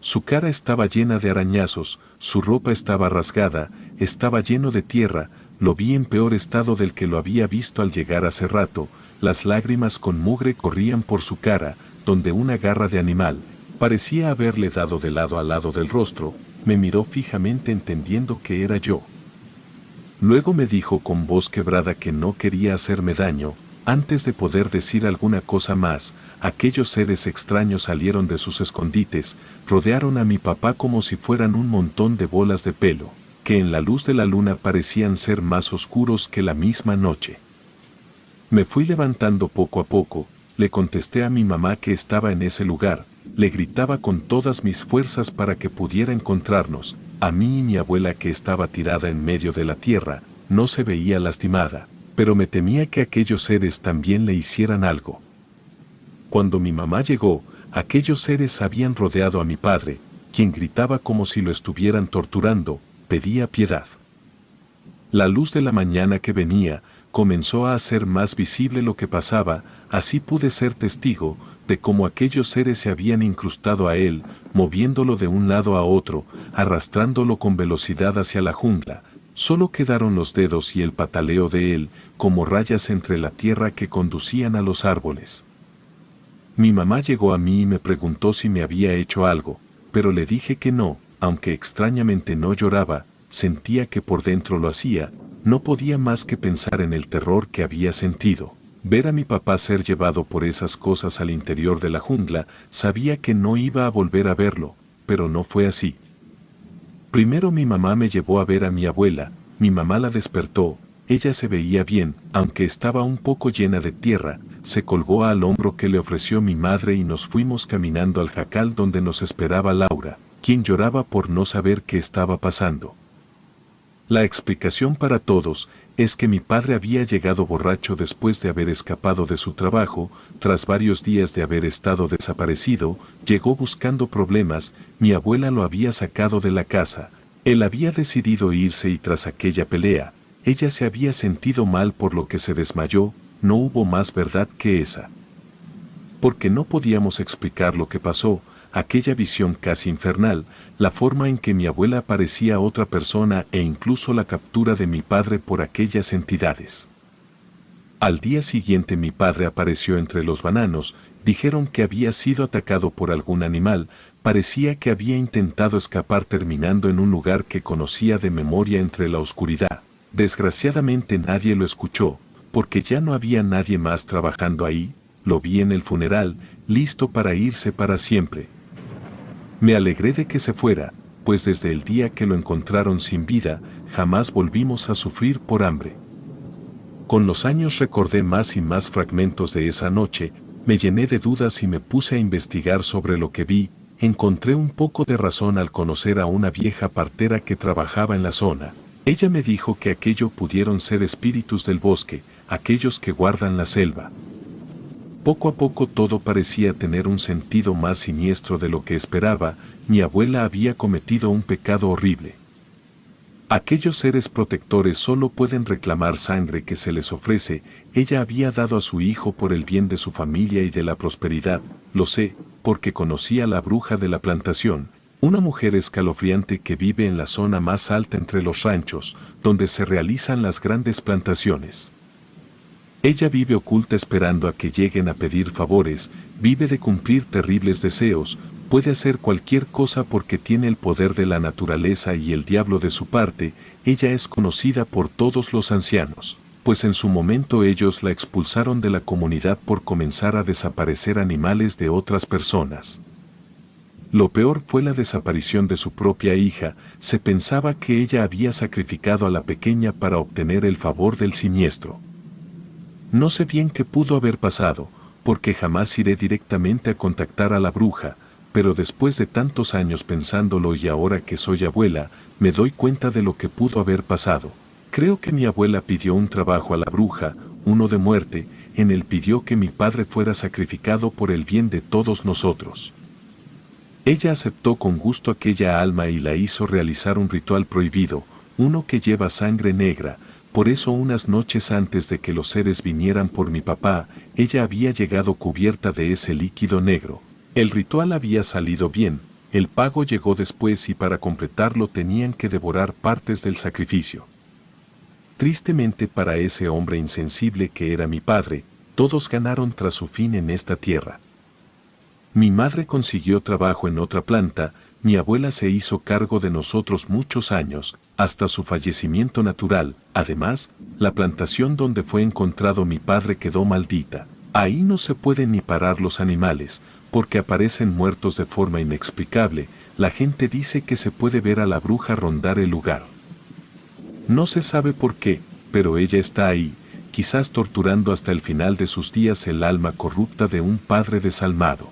Su cara estaba llena de arañazos, su ropa estaba rasgada, estaba lleno de tierra. Lo vi en peor estado del que lo había visto al llegar hace rato. Las lágrimas con mugre corrían por su cara, donde una garra de animal parecía haberle dado de lado a lado del rostro. Me miró fijamente entendiendo que era yo. Luego me dijo con voz quebrada que no quería hacerme daño. Antes de poder decir alguna cosa más, aquellos seres extraños salieron de sus escondites, rodearon a mi papá como si fueran un montón de bolas de pelo, que en la luz de la luna parecían ser más oscuros que la misma noche. Me fui levantando poco a poco, le contesté a mi mamá que estaba en ese lugar, le gritaba con todas mis fuerzas para que pudiera encontrarnos. A mí y mi abuela, que estaba tirada en medio de la tierra, no se veía lastimada, pero me temía que aquellos seres también le hicieran algo. Cuando mi mamá llegó, aquellos seres habían rodeado a mi padre, quien gritaba como si lo estuvieran torturando, pedía piedad. La luz de la mañana que venía comenzó a hacer más visible lo que pasaba. Así pude ser testigo de cómo aquellos seres se habían incrustado a él, moviéndolo de un lado a otro, arrastrándolo con velocidad hacia la jungla. Solo quedaron los dedos y el pataleo de él, como rayas entre la tierra que conducían a los árboles. Mi mamá llegó a mí y me preguntó si me había hecho algo, pero le dije que no, aunque extrañamente no lloraba, sentía que por dentro lo hacía. No podía más que pensar en el terror que había sentido. Ver a mi papá ser llevado por esas cosas al interior de la jungla, sabía que no iba a volver a verlo, pero no fue así. Primero mi mamá me llevó a ver a mi abuela. Mi mamá la despertó. Ella se veía bien, aunque estaba un poco llena de tierra. Se colgó al hombro que le ofreció mi madre y nos fuimos caminando al jacal donde nos esperaba Laura, quien lloraba por no saber qué estaba pasando. La explicación para todos es que mi padre había llegado borracho después de haber escapado de su trabajo. Tras varios días de haber estado desaparecido, llegó buscando problemas. Mi abuela lo había sacado de la casa. Él había decidido irse y tras aquella pelea, ella se había sentido mal por lo que se desmayó. No hubo más verdad que esa. Porque no podíamos explicar lo que pasó, aquella visión casi infernal, la forma en que mi abuela parecía otra persona e incluso la captura de mi padre por aquellas entidades. Al día siguiente mi padre apareció entre los bananos. Dijeron que había sido atacado por algún animal. Parecía que había intentado escapar terminando en un lugar que conocía de memoria entre la oscuridad. Desgraciadamente nadie lo escuchó, porque ya no había nadie más trabajando ahí. Lo vi en el funeral, listo para irse para siempre. Me alegré de que se fuera, pues desde el día que lo encontraron sin vida, jamás volvimos a sufrir por hambre. Con los años recordé más y más fragmentos de esa noche, me llené de dudas y me puse a investigar sobre lo que vi. Encontré un poco de razón al conocer a una vieja partera que trabajaba en la zona. Ella me dijo que aquello pudieron ser espíritus del bosque, aquellos que guardan la selva. Poco a poco todo parecía tener un sentido más siniestro de lo que esperaba. Mi abuela había cometido un pecado horrible. Aquellos seres protectores solo pueden reclamar sangre que se les ofrece. Ella había dado a su hijo por el bien de su familia y de la prosperidad. Lo sé, porque conocí a la bruja de la plantación, una mujer escalofriante que vive en la zona más alta entre los ranchos, donde se realizan las grandes plantaciones. Ella vive oculta esperando a que lleguen a pedir favores, vive de cumplir terribles deseos, puede hacer cualquier cosa porque tiene el poder de la naturaleza y el diablo de su parte. Ella es conocida por todos los ancianos, pues en su momento ellos la expulsaron de la comunidad por comenzar a desaparecer animales de otras personas. Lo peor fue la desaparición de su propia hija. Se pensaba que ella había sacrificado a la pequeña para obtener el favor del siniestro. No sé bien qué pudo haber pasado, porque jamás iré directamente a contactar a la bruja, pero después de tantos años pensándolo y ahora que soy abuela, me doy cuenta de lo que pudo haber pasado. Creo que mi abuela pidió un trabajo a la bruja, uno de muerte, en el pidió que mi padre fuera sacrificado por el bien de todos nosotros. Ella aceptó con gusto aquella alma y la hizo realizar un ritual prohibido, uno que lleva sangre negra. Por eso unas noches antes de que los seres vinieran por mi papá, ella había llegado cubierta de ese líquido negro. El ritual había salido bien, el pago llegó después y para completarlo tenían que devorar partes del sacrificio. Tristemente para ese hombre insensible que era mi padre, todos ganaron tras su fin en esta tierra. Mi madre consiguió trabajo en otra planta, mi abuela se hizo cargo de nosotros muchos años, hasta su fallecimiento natural. Además, la plantación donde fue encontrado mi padre quedó maldita. Ahí no se pueden ni parar los animales, porque aparecen muertos de forma inexplicable. La gente dice que se puede ver a la bruja rondar el lugar. No se sabe por qué, pero ella está ahí, quizás torturando hasta el final de sus días el alma corrupta de un padre desalmado.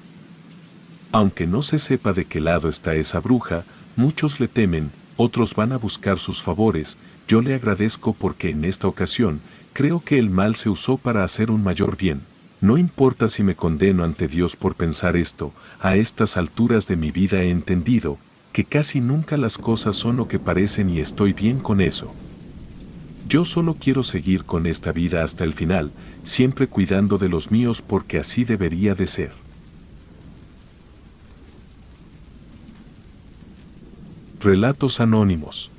Aunque no se sepa de qué lado está esa bruja, muchos le temen, otros van a buscar sus favores. Yo le agradezco porque en esta ocasión, creo que el mal se usó para hacer un mayor bien. No importa si me condeno ante Dios por pensar esto, a estas alturas de mi vida he entendido que casi nunca las cosas son lo que parecen y estoy bien con eso. Yo solo quiero seguir con esta vida hasta el final, siempre cuidando de los míos porque así debería de ser. Relatos anónimos.